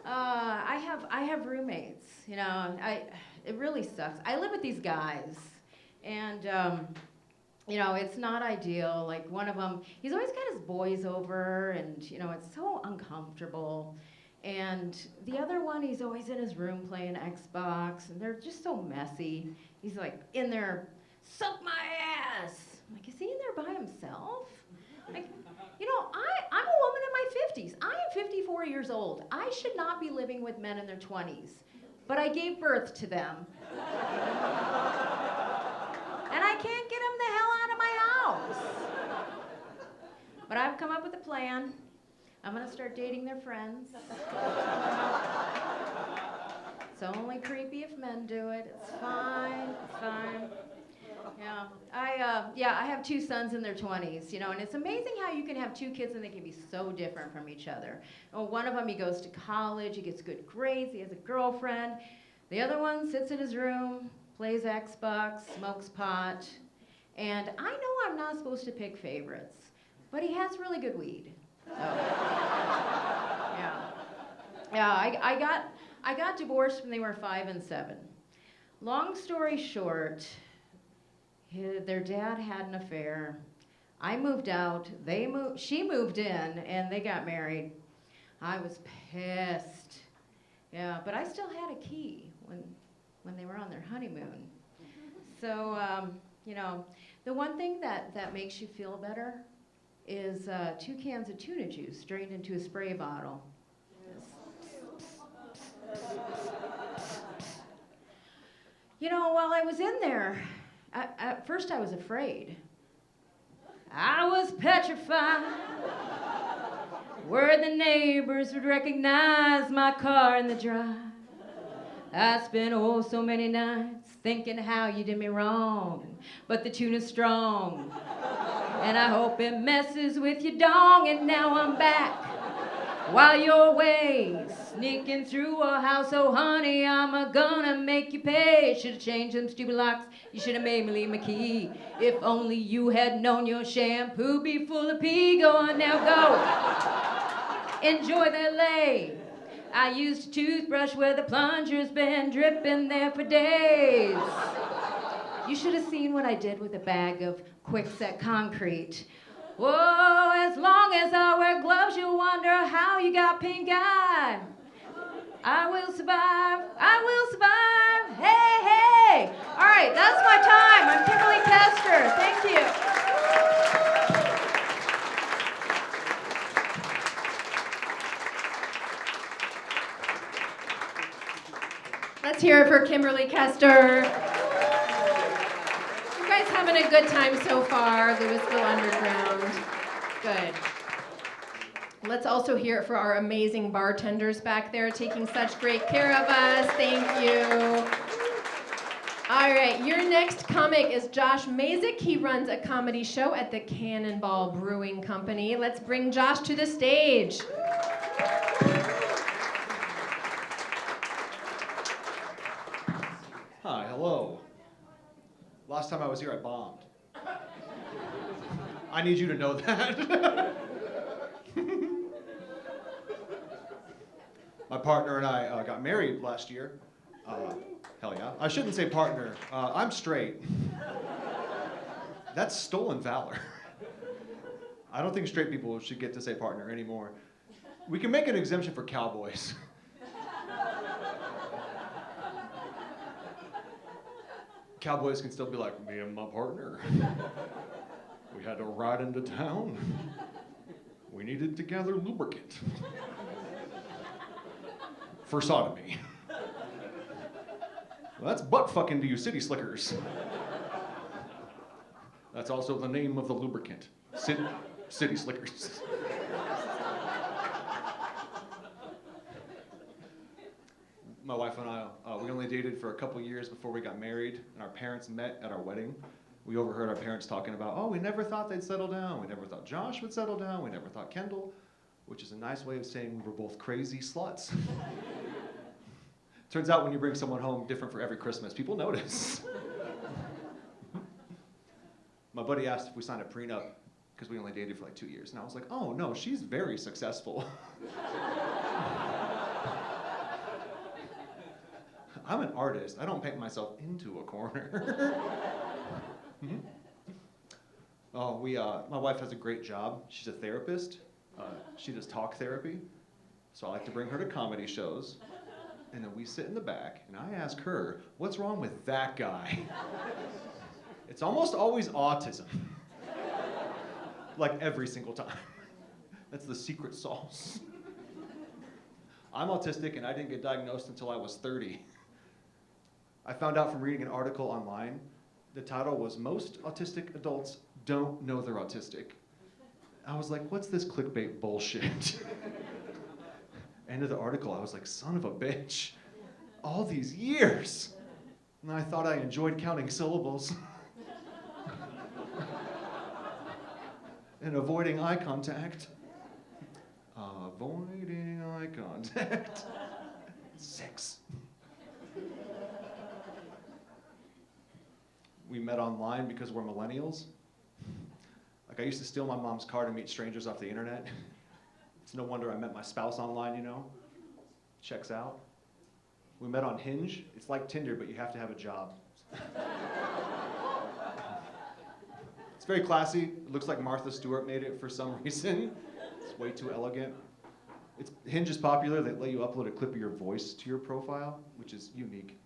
I have roommates. You know, it really sucks. I live with these guys, and you know, it's not ideal. Like one of them, he's always got his boys over, and you know, it's so uncomfortable. And the other one, he's always in his room playing Xbox, and they're just so messy. He's like in there, suck my ass. I'm like, is he in there by himself? Like, you know, I'm a woman in my 50s. I am 54 years old. I should not be living with men in their 20s. But I gave birth to them. And I can't get them the hell out of my house. But I've come up with a plan. I'm gonna start dating their friends. It's only creepy if men do it. It's fine, it's fine. Yeah, I have 2 sons in their 20s, you know, and it's amazing how you can have 2 kids and they can be so different from each other. Well, one of them, he goes to college, he gets good grades, he has a girlfriend. The other one sits in his room, plays Xbox, smokes pot, and I know I'm not supposed to pick favorites, but he has really good weed. So, yeah, I got divorced when they were 5 and 7. Long story short, their dad had an affair. I moved out, she moved in, and they got married. I was pissed. Yeah, but I still had a key when they were on their honeymoon. So, you know, the one thing that makes you feel better is 2 cans of tuna juice drained into a spray bottle. You know, while I was in there, at first I was afraid. I was petrified. Where the neighbors would recognize my car in the drive. I spent oh so many nights thinking how you did me wrong, but the tune is strong, and I hope it messes with your dong, and now I'm back while you're away, sneaking through a house, oh honey, I'm gonna make you pay. Should've changed them stupid locks, you should've made me leave my key. If only you had known your shampoo be full of pee. Go on now, go, enjoy the lay. I used a toothbrush where the plunger's been dripping there for days. You should have seen what I did with a bag of quickset concrete. Whoa, as long as I wear gloves, you'll wonder how you got pink eye. I will survive, I will survive, hey, hey. All right, that's my time. I'm Kimberly Kester, thank you. Let's hear it for Kimberly Kester. You guys having a good time so far, Louisville Underground? Good. Let's also hear it for our amazing bartenders back there taking such great care of us. Thank you. All right, your next comic is Josh Mazik. He runs a comedy show at the Cannonball Brewing Company. Let's bring Josh to the stage. Hi, hello. Last time I was here, I bombed. I need you to know that. My partner and I got married last year. Hell yeah. I shouldn't say partner. I'm straight. That's stolen valor. I don't think straight people should get to say partner anymore. We can make an exemption for cowboys. Cowboys can still be like, me and my partner. We had to ride into town. We needed to gather lubricant. For sodomy. Well, that's butt fucking to you city slickers. That's also the name of the lubricant. City slickers. My wife and I, we only dated for a couple years before we got married, and our parents met at our wedding. We overheard our parents talking about, oh, we never thought they'd settle down. We never thought Josh would settle down. We never thought Kendall, which is a nice way of saying we were both crazy sluts. Turns out when you bring someone home different for every Christmas, people notice. My buddy asked if we signed a prenup because we only dated for like 2 years, and I was like, oh no, she's very successful. I'm an artist. I don't paint myself into a corner. Oh, my wife has a great job. She's a therapist. She does talk therapy. So I like to bring her to comedy shows. And then we sit in the back, and I ask her, what's wrong with that guy? It's almost always autism. Like every single time. That's the secret sauce. I'm autistic, and I didn't get diagnosed until I was 30. I found out from reading an article online. The title was, Most Autistic Adults Don't Know They're Autistic. I was like, what's this clickbait bullshit? End of the article, I was like, son of a bitch. All these years. And I thought I enjoyed counting syllables. And avoiding eye contact. Avoiding eye contact. Sex. We met online because we're millennials. Like, I used to steal my mom's car to meet strangers off the internet. It's no wonder I met my spouse online, you know? Checks out. We met on Hinge. It's like Tinder, but you have to have a job. It's very classy. It looks like Martha Stewart made it for some reason. It's way too elegant. Hinge is popular. They let you upload a clip of your voice to your profile, which is unique.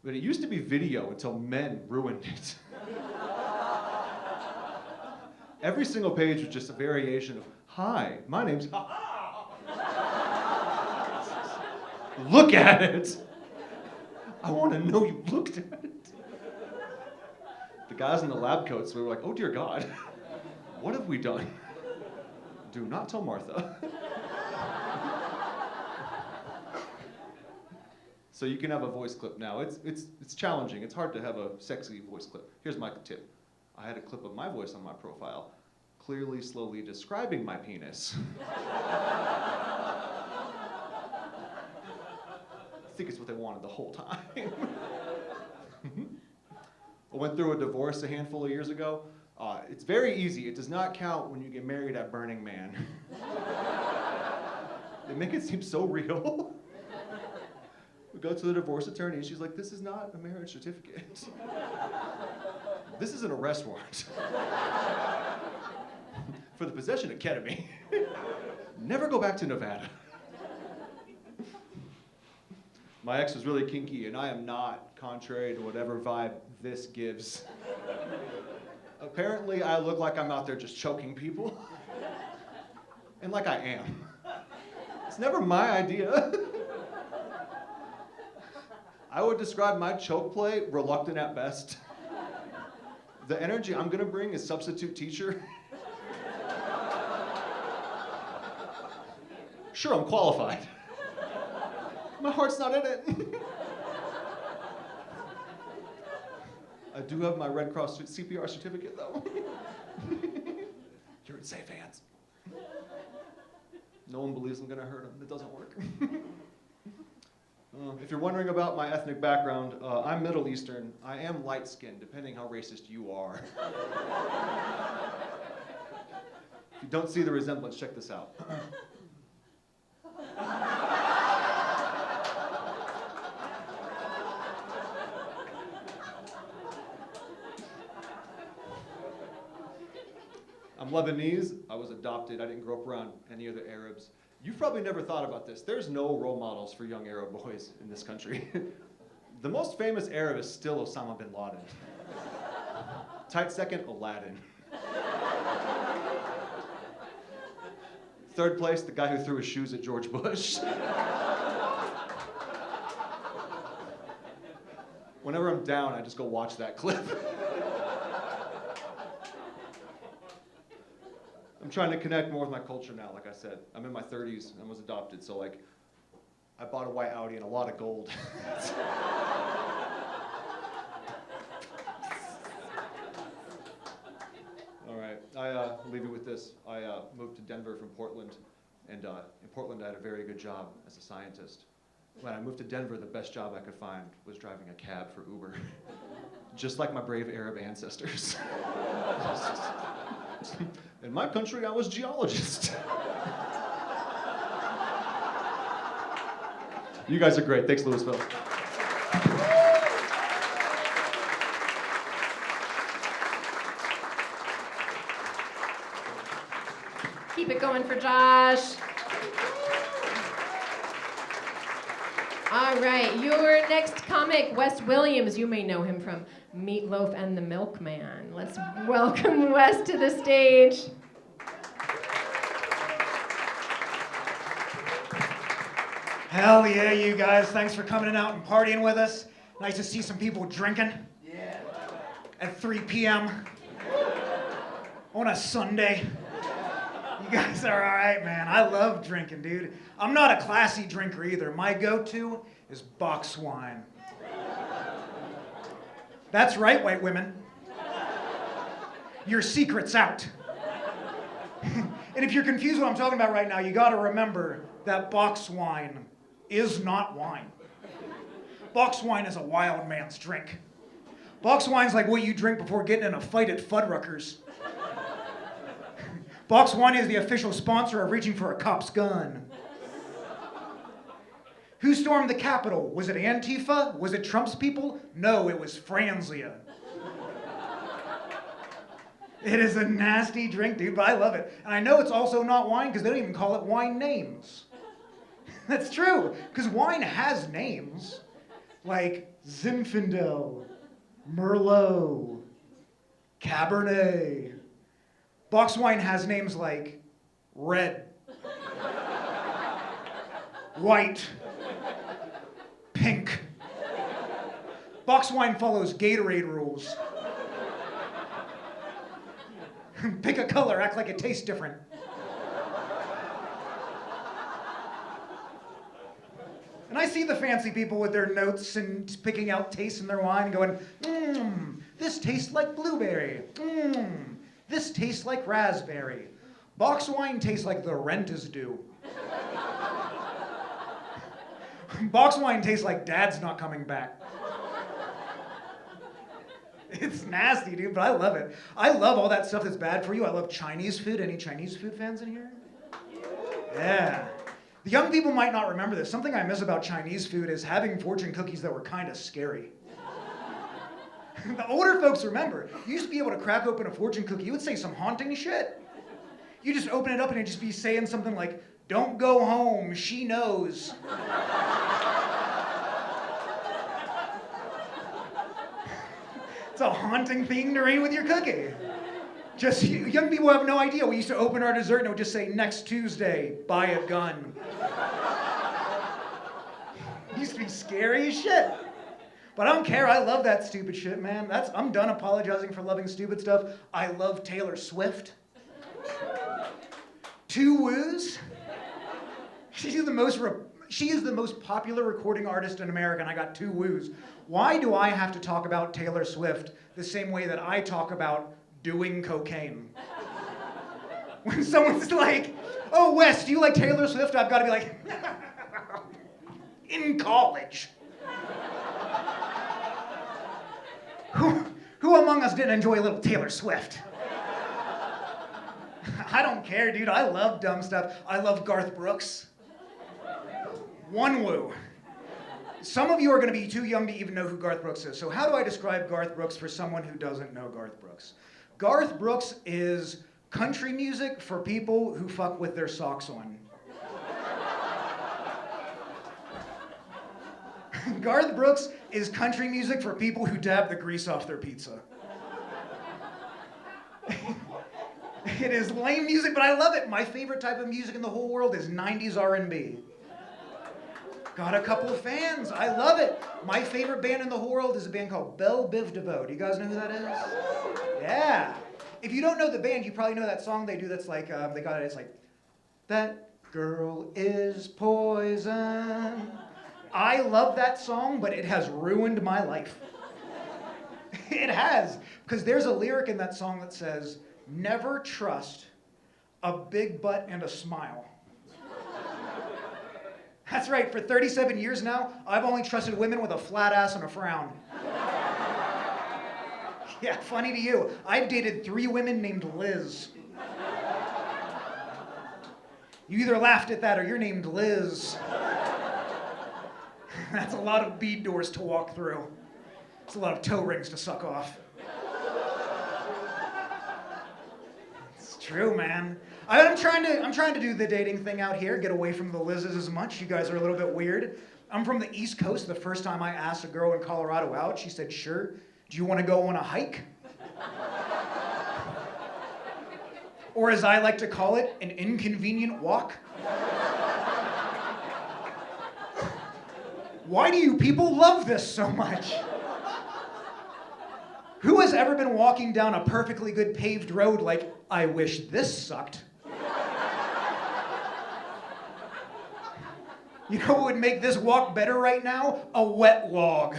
But it used to be video until men ruined it. Every single page was just a variation of, hi, my name's Look at it. I want to know you looked at it. The guys in the lab coats, we were like, oh dear God, what have we done? Do not tell Martha. So you can have a voice clip now. It's challenging. It's hard to have a sexy voice clip. Here's my tip. I had a clip of my voice on my profile, clearly, slowly describing my penis. I think it's what they wanted the whole time. I went through a divorce a handful of years ago. It's very easy. It does not count when you get married at Burning Man. They make it seem so real. We go to the divorce attorney, and she's like, this is not a marriage certificate. This is an arrest warrant for the possession of ketamine. Never go back to Nevada. My ex was really kinky, and I am not, contrary to whatever vibe this gives. Apparently, I look like I'm out there just choking people. And like I am. It's never my idea. I would describe my choke play reluctant at best. The energy I'm gonna bring is substitute teacher. Sure, I'm qualified. My heart's not in it. I do have my Red Cross CPR certificate, though. You're in safe hands. No one believes I'm gonna hurt him. It doesn't work. If you're wondering about my ethnic background, I'm Middle Eastern. I am light-skinned, depending how racist you are. If you don't see the resemblance, check this out. I'm Lebanese. I was adopted. I didn't grow up around any other Arabs. You've probably never thought about this. There's no role models for young Arab boys in this country. The most famous Arab is still Osama bin Laden. Tight second, Aladdin. Third place, the guy who threw his shoes at George Bush. Whenever I'm down, I just go watch that clip. I'm trying to connect more with my culture now, like I said. I'm in my 30s and was adopted, so like, I bought a white Audi and a lot of gold. All right, I leave you with this. I moved to Denver from Portland, and in Portland I had a very good job as a scientist. When I moved to Denver, the best job I could find was driving a cab for Uber. Just like my brave Arab ancestors. In my country, I was geologist. You guys are great. Thanks, Louisville. Keep it going for Josh. All right, your next comic, Wes Williams. You may know him from Meatloaf and the Milkman. Let's welcome Wes to the stage. Hell yeah, you guys. Thanks for coming out and partying with us. Nice to see some people drinking. Yeah. At 3 p.m. on a Sunday. You guys are all right, man. I love drinking, dude. I'm not a classy drinker either. My go-to is box wine. That's right, white women. Your secret's out. And if you're confused what I'm talking about right now, you gotta remember that box wine is not wine. Box wine is a wild man's drink. Box wine's like what you drink before getting in a fight at Fuddruckers. Box wine is the official sponsor of reaching for a cop's gun. Who stormed the Capitol? Was it Antifa? Was it Trump's people? No, it was Franzia. It is a nasty drink, dude, but I love it. And I know it's also not wine because they don't even call it wine names. That's true, because wine has names. Like Zinfandel, Merlot, Cabernet. Box wine has names like red, white, pink. Box wine follows Gatorade rules. Pick a color, act like it tastes different. And I see the fancy people with their notes and picking out tastes in their wine going, this tastes like blueberry. This tastes like raspberry. Box wine tastes like the rent is due. Box wine tastes like dad's not coming back. It's nasty, dude, but I love it. I love all that stuff that's bad for you. I love Chinese food. Any Chinese food fans in here? Yeah. The young people might not remember this. Something I miss about Chinese food is having fortune cookies that were kind of scary. The older folks remember. You used to be able to crack open a fortune cookie. You would say some haunting shit. You just open it up and it'd just be saying something like, "Don't go home, she knows." It's a haunting thing to read with your cookie. Just, young people have no idea. We used to open our dessert and it would just say, "Next Tuesday, buy a gun." It used to be scary as shit. But I don't care. I love that stupid shit, man. I'm done apologizing for loving stupid stuff. I love Taylor Swift. 2 woos. She is the most popular recording artist in America, and I got 2 woos. Why do I have to talk about Taylor Swift the same way that I talk about doing cocaine? When someone's like, "Oh, Wes, do you like Taylor Swift?" I've got to be like, in college. Who among us didn't enjoy a little Taylor Swift? I don't care, dude. I love dumb stuff. I love Garth Brooks. 1 woo. Some of you are going to be too young to even know who Garth Brooks is. So how do I describe Garth Brooks for someone who doesn't know Garth Brooks? Garth Brooks is country music for people who fuck with their socks on. Garth Brooks is country music for people who dab the grease off their pizza. It is lame music, but I love it. My favorite type of music in the whole world is 90s R&B. Got a couple of fans. I love it. My favorite band in the whole world is a band called Belle Biv DeVoe. Do you guys know who that is? Yeah. If you don't know the band, you probably know that song they do that's like, it's like, "That girl is poison." I love that song, but it has ruined my life. It has. Because there's a lyric in that song that says, "Never trust a big butt and a smile." That's right, for 37 years now, I've only trusted women with a flat ass and a frown. Yeah, funny to you. I've dated 3 women named Liz. You either laughed at that or you're named Liz. That's a lot of bead doors to walk through. It's a lot of toe rings to suck off. It's true, man. I'm trying to do the dating thing out here, get away from the Liz's as much. You guys are a little bit weird. I'm from the East Coast. The first time I asked a girl in Colorado out, she said, "Sure. Do you want to go on a hike?" Or as I like to call it, an inconvenient walk. Why do you people love this so much? Who has ever been walking down a perfectly good paved road like, "I wish this sucked"? You know what would make this walk better right now? A wet log.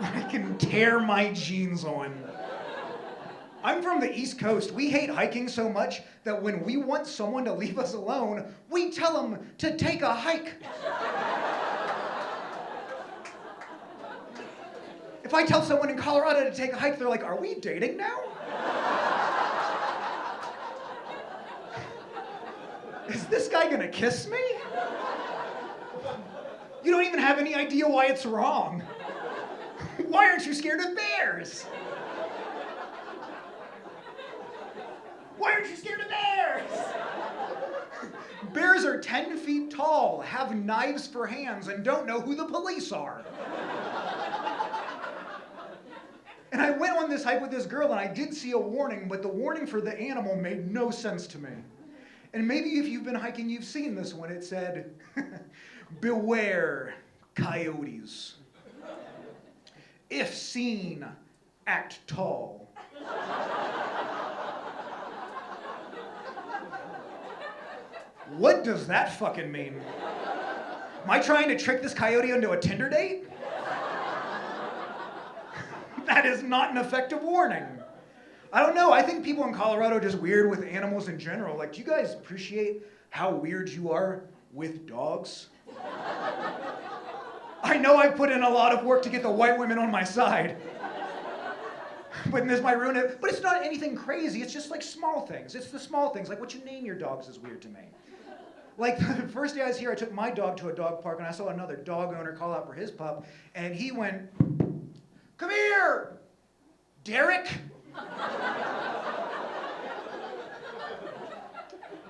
I can tear my jeans on. I'm from the East Coast. We hate hiking so much that when we want someone to leave us alone, we tell them to take a hike. If I tell someone in Colorado to take a hike, they're like, "Are we dating now?" Is this guy gonna kiss me? You don't even have any idea why it's wrong. Why aren't you scared of bears? Why aren't you scared of bears? Bears are 10 feet tall, have knives for hands, and don't know who the police are. And I went on this hike with this girl, and I did see a warning, but the warning for the animal made no sense to me. And maybe if you've been hiking, you've seen this one. It said, "Beware coyotes. If seen, act tall." What does that fucking mean? Am I trying to trick this coyote into a Tinder date? That is not an effective warning. I don't know. I think people in Colorado are just weird with animals in general. Like, do you guys appreciate how weird you are with dogs? I know I put in a lot of work to get the white women on my side. But this might ruin it. But it's not anything crazy. It's just like small things. It's the small things. Like what you name your dogs is weird to me. Like the first day I was here, I took my dog to a dog park and I saw another dog owner call out for his pup. And he went, "Come here, Derek."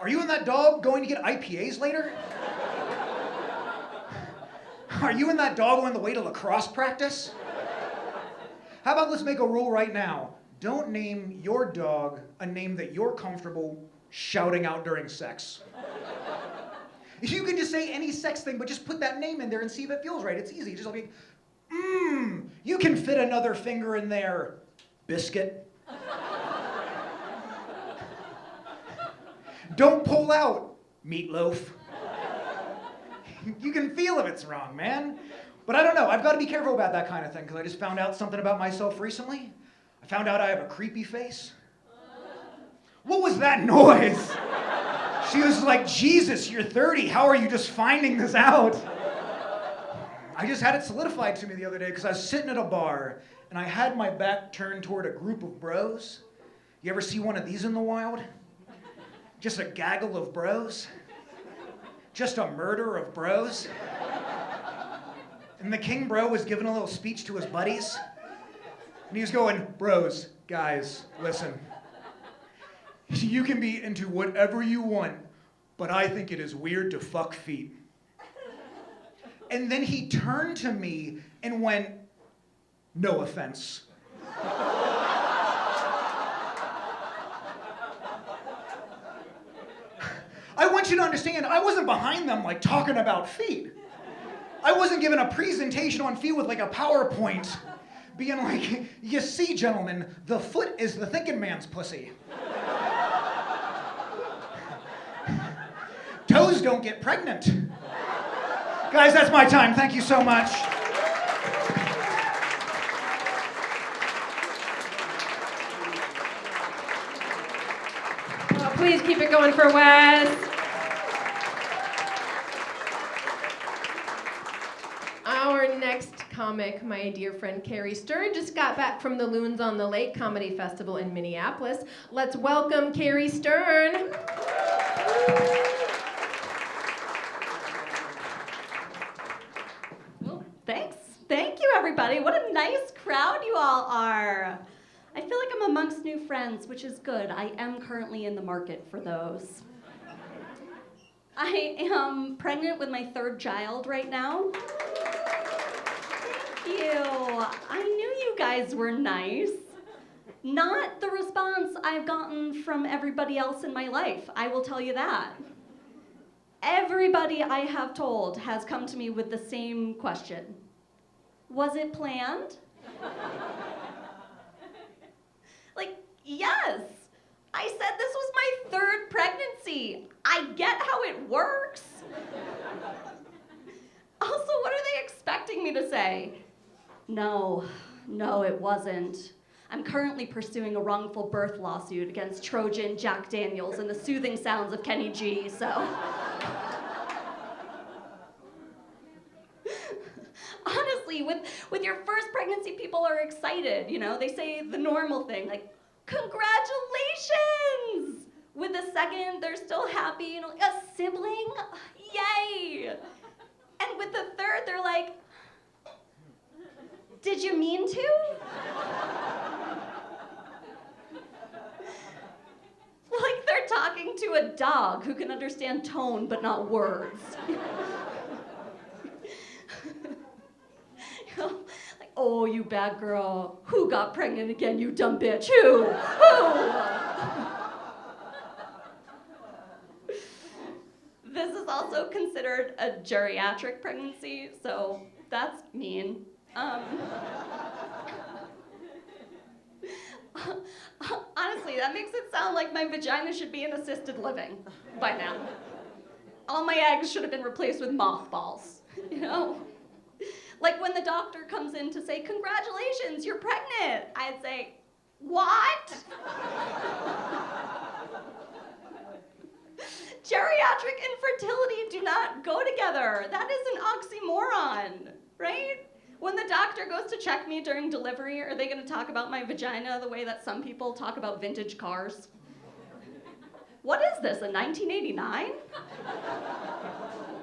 Are you and that dog going to get IPAs later? Are you and that dog on the way to lacrosse practice? How about let's make a rule right now. Don't name your dog a name that you're comfortable shouting out during sex. You can just say any sex thing, but just put that name in there and see if it feels right. It's easy. Just like, you can fit another finger in there, biscuit. Don't pull out, meatloaf. You can feel if it's wrong, man. But I don't know. I've got to be careful about that kind of thing because I just found out something about myself recently. I found out I have a creepy face. What was that noise? She was like, Jesus, you're 30. How are you just finding this out? I just had it solidified to me the other day because I was sitting at a bar and I had my back turned toward a group of bros. You ever see one of these in the wild? Just a gaggle of bros. Just a murder of bros. And the king bro was giving a little speech to his buddies. And he was going, "Bros, guys, listen. You can be into whatever you want, but I think it is weird to fuck feet." And then he turned to me and went, "No offense." I want you to understand, I wasn't behind them like talking about feet. I wasn't giving a presentation on feet with like a PowerPoint, being like, "You see, gentlemen, the foot is the thinking man's pussy. Toes don't get pregnant." Guys, that's my time. Thank you so much. Please keep it going for Wes. Our next comic, my dear friend Carrie Stern, just got back from the Loons on the Lake Comedy Festival in Minneapolis. Let's welcome Carrie Stern. Well, thanks. Thank you, everybody. What a nice crowd you all are. I feel like I'm amongst new friends, which is good. I am currently in the market for those. I am pregnant with my third child right now. Thank you. I knew you guys were nice. Not the response I've gotten from everybody else in my life, I will tell you that. Everybody I have told has come to me with the same question. Was it planned? Like, yes. I said this was my third pregnancy. I get how it works. Also, what are they expecting me to say? No, it wasn't. I'm currently pursuing a wrongful birth lawsuit against Trojan, Jack Daniels, and the soothing sounds of Kenny G, so. Honestly, with your first pregnancy, people are excited, you know? They say the normal thing, like, "Congratulations!" With the second, they're still happy, you know, a sibling, yay! And with the third, they're like, "Did you mean to?" Like they're talking to a dog who can understand tone but not words. You know, like, "Oh, you bad girl. Who got pregnant again, you dumb bitch? Who? This is also considered a geriatric pregnancy, so that's mean. Honestly, that makes it sound like my vagina should be in assisted living by now. All my eggs should have been replaced with mothballs. You know? Like when the doctor comes in to say, congratulations, you're pregnant, I'd say, what? Geriatric infertility do not go together. That is an oxymoron, right? When the doctor goes to check me during delivery, are they going to talk about my vagina the way that some people talk about vintage cars? What is this, a 1989?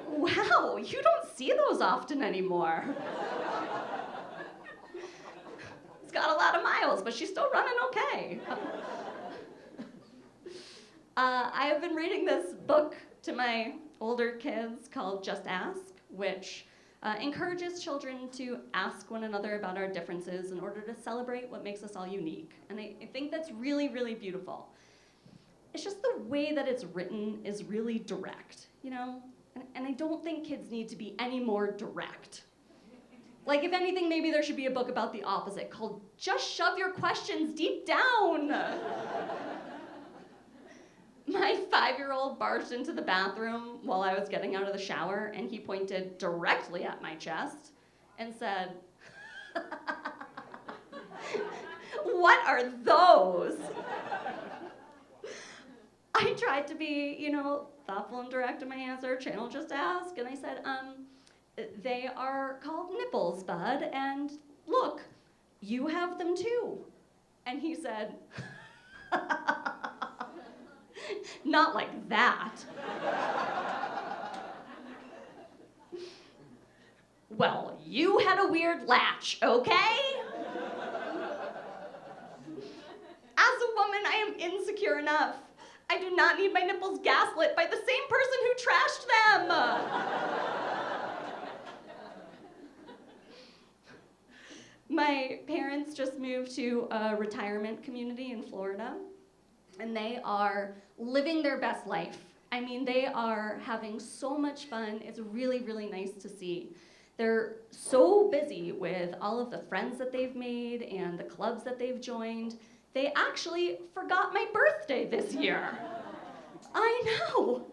Wow, you don't see those often anymore. It's got a lot of miles, but she's still running okay. I have been reading this book to my older kids called Just Ask, which encourages children to ask one another about our differences in order to celebrate what makes us all unique. And I think that's really, really beautiful. It's just the way that it's written is really direct, you know? And I don't think kids need to be any more direct. Like, if anything, maybe there should be a book about the opposite called Just Shove Your Questions Deep Down. My 5-year-old barged into the bathroom while I was getting out of the shower, and he pointed directly at my chest and said, "What are those?" I tried to be, you know, thoughtful and direct in my answer, channel Just Ask, and I said, they are called nipples, bud, and look, you have them too. And he said, not like that. Well, you had a weird latch, okay? As a woman, I am insecure enough. I do not need my nipples gaslit by the same person who trashed them. My parents just moved to a retirement community in Florida, and they are living their best life. I mean, they are having so much fun. It's really, really nice to see. They're so busy with all of the friends that they've made and the clubs that they've joined. They actually forgot my birthday this year. I know.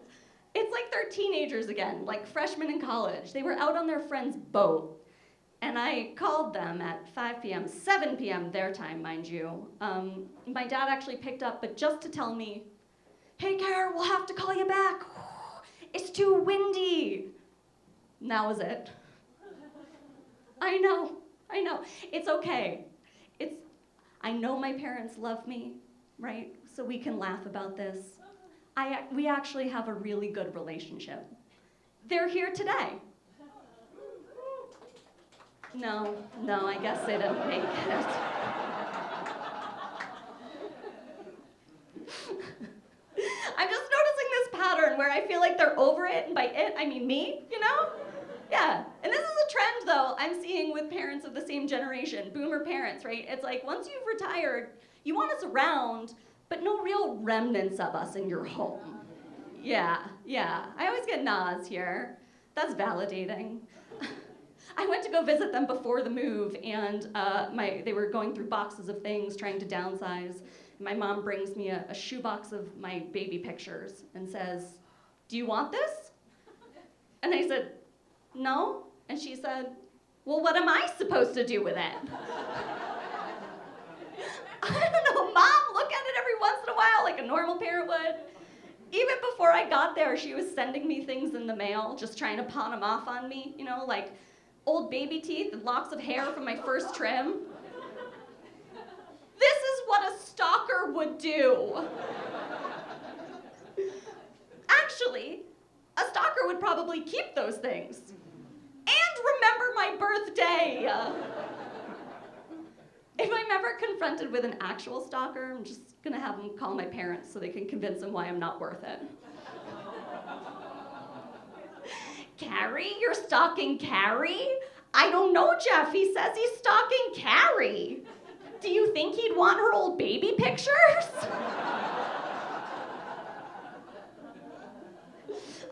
It's like they're teenagers again, like freshmen in college. They were out on their friend's boat, and I called them at 5 p.m., 7 p.m. their time, mind you. My dad actually picked up, but just to tell me, "Hey, Kara, we'll have to call you back. It's too windy." And that was it. I know. It's okay. I know my parents love me, right? So we can laugh about this. We actually have a really good relationship. They're here today. No, I guess they didn't make it. I'm just noticing this pattern where I feel like they're over it, and by it, I mean me, you know? Yeah, and this is a trend, though, I'm seeing with parents of the same generation, boomer parents, right? It's like, once you've retired, you want us around, but no real remnants of us in your home. Yeah, I always get nods here. That's validating. I went to go visit them before the move, and they were going through boxes of things, trying to downsize. My mom brings me a shoebox of my baby pictures and says, "Do you want this?" And I said, "No." And she said, "Well, what am I supposed to do with it?" I don't know, Mom, look at it every once in a while like a normal parent would. Even before I got there, she was sending me things in the mail, just trying to pawn them off on me, you know, like old baby teeth and locks of hair from my first trim. This is what a stalker would do. Actually, a stalker would probably keep those things. And remember my birthday. If I'm ever confronted with an actual stalker, I'm just gonna have them call my parents so they can convince them why I'm not worth it. Carrie? You're stalking Carrie? I don't know, Jeff. He says he's stalking Carrie. Do you think he'd want her old baby pictures?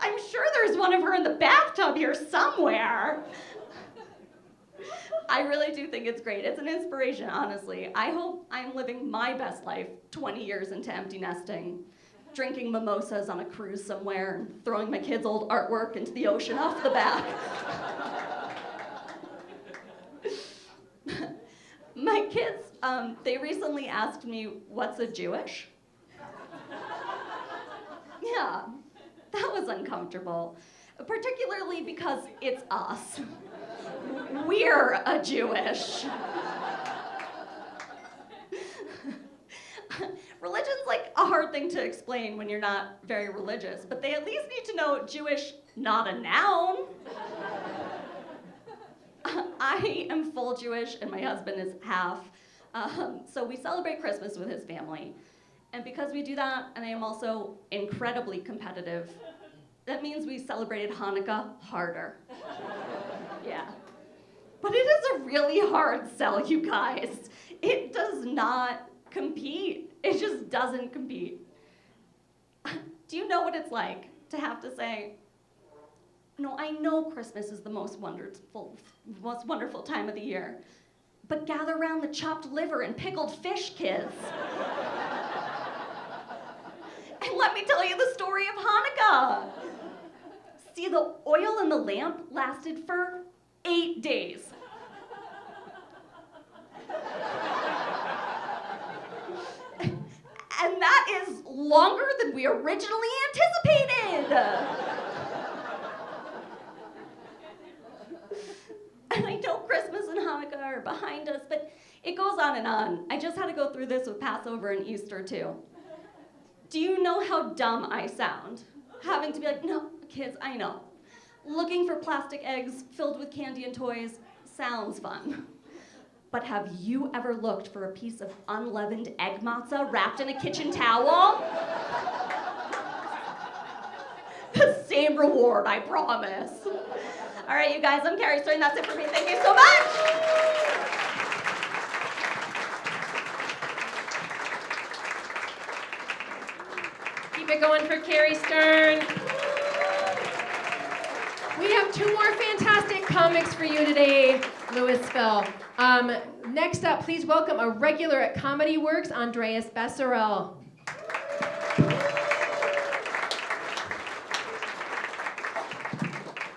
I'm sure there's one of her in the bathtub here somewhere. I really do think it's great. It's an inspiration, honestly. I hope I'm living my best life 20 years into empty nesting, drinking mimosas on a cruise somewhere and throwing my kids' old artwork into the ocean off the back. My kids, they recently asked me, what's a Jewish? Yeah, that was uncomfortable, particularly because it's us. We're a Jewish. Religion's like a hard thing to explain when you're not very religious, but they at least need to know Jewish, not a noun. I am full Jewish and my husband is half. So we celebrate Christmas with his family. And because we do that, and I am also incredibly competitive, that means we celebrated Hanukkah harder. Yeah. But it is a really hard sell, you guys. It does not compete. It just doesn't compete. Do you know what it's like to have to say, no, I know Christmas is the most wonderful time of the year, but gather around the chopped liver and pickled fish, kids. And let me tell you the story of Hanukkah. See, the oil in the lamp lasted for 8 days. And that is longer than we originally anticipated. And I know Christmas and Hanukkah are behind us, but it goes on and on. I just had to go through this with Passover and Easter too. Do you know how dumb I sound? Having to be like, no, kids, I know. Looking for plastic eggs filled with candy and toys sounds fun. But have you ever looked for a piece of unleavened egg matzah wrapped in a kitchen towel? The same reward, I promise. All right, you guys, I'm Carrie Stern. That's it for me. Thank you so much. Keep it going for Carrie Stern. We have 2 more fantastic comics for you today, Louisville. Next up, please welcome a regular at Comedy Works, Andreas Besserell.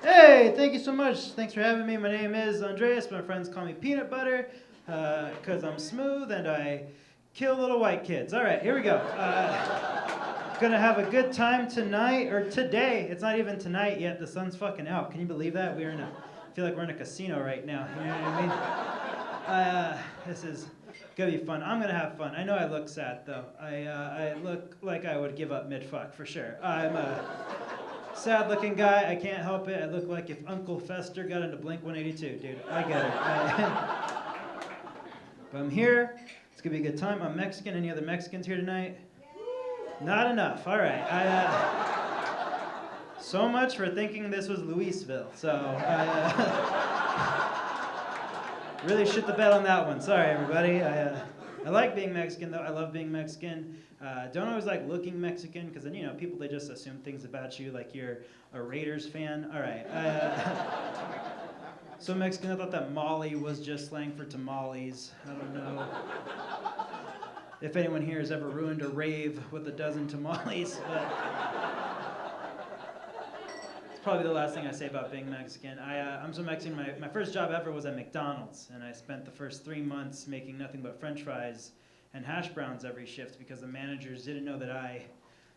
Hey, thank you so much. Thanks for having me. My name is Andreas. My friends call me Peanut Butter because I'm smooth and I kill little white kids. All right, here we go. Gonna have a good time tonight, or today. It's not even tonight yet. The sun's fucking out. Can you believe that? I feel like we're in a casino right now. You know what I mean? This is gonna be fun. I'm gonna have fun. I know I look sad though. I look like I would give up mid-fuck for sure. I'm a sad-looking guy. I can't help it. I look like if Uncle Fester got into Blink-182, dude. I get it. But I'm here. It's gonna be a good time. I'm Mexican. Any other Mexicans here tonight? Not enough. All right. So much for thinking this was Louisville. So really shit the bed on that one. Sorry, everybody. I like being Mexican, though. I love being Mexican. Don't always like looking Mexican, because then, people, they just assume things about you, like you're a Raiders fan. All right. So Mexican, I thought that Molly was just slang for tamales. I don't know if anyone here has ever ruined a rave with a dozen tamales, but it's probably the last thing I say about being Mexican. I'm so Mexican, my first job ever was at McDonald's, and I spent the first 3 months making nothing but French fries and hash browns every shift because the managers didn't know that I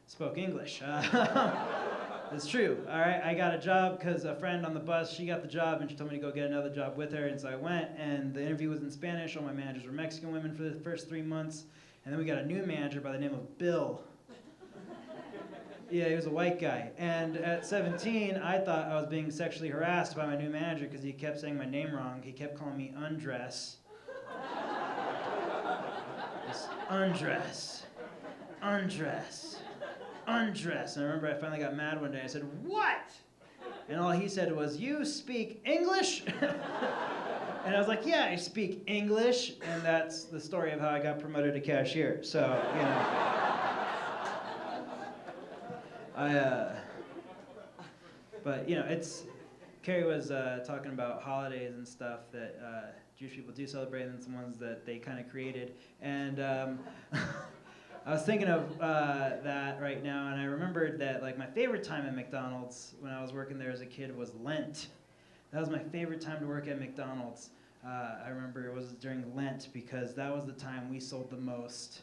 spoke English. It's true, all right? I got a job because a friend on the bus, she got the job, and she told me to go get another job with her, and so I went, and the interview was in Spanish. All my managers were Mexican women for the first 3 months. And then we got a new manager by the name of Bill. Yeah, he was a white guy. And at 17, I thought I was being sexually harassed by my new manager because he kept saying my name wrong. He kept calling me Undress. Just undress, undress, undress. And I remember I finally got mad one day. I said, "What?" And all he said was, "You speak English?" And I was like, "Yeah, I speak English." And that's the story of how I got promoted to cashier. So, but Carrie was talking about holidays and stuff that Jewish people do celebrate, and some ones that they kind of created. And I was thinking of that right now, and I remembered that like my favorite time at McDonald's when I was working there as a kid was Lent. That was my favorite time to work at McDonald's. I remember it was during Lent because that was the time we sold the most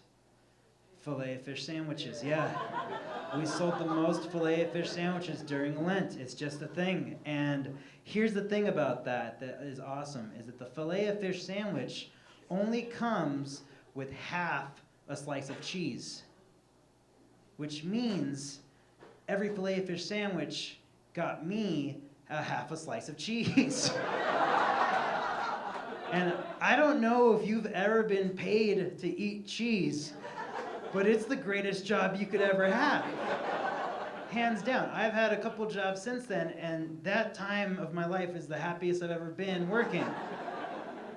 filet-o-fish sandwiches. Yeah, we sold the most filet-o-fish sandwiches during Lent. It's just a thing. And here's the thing about that is awesome, is that the filet-o-fish sandwich only comes with half a slice of cheese, which means every filet-o-fish sandwich got me a half a slice of cheese. And I don't know if you've ever been paid to eat cheese, but it's the greatest job you could ever have. Hands down. I've had a couple jobs since then, and that time of my life is the happiest I've ever been working.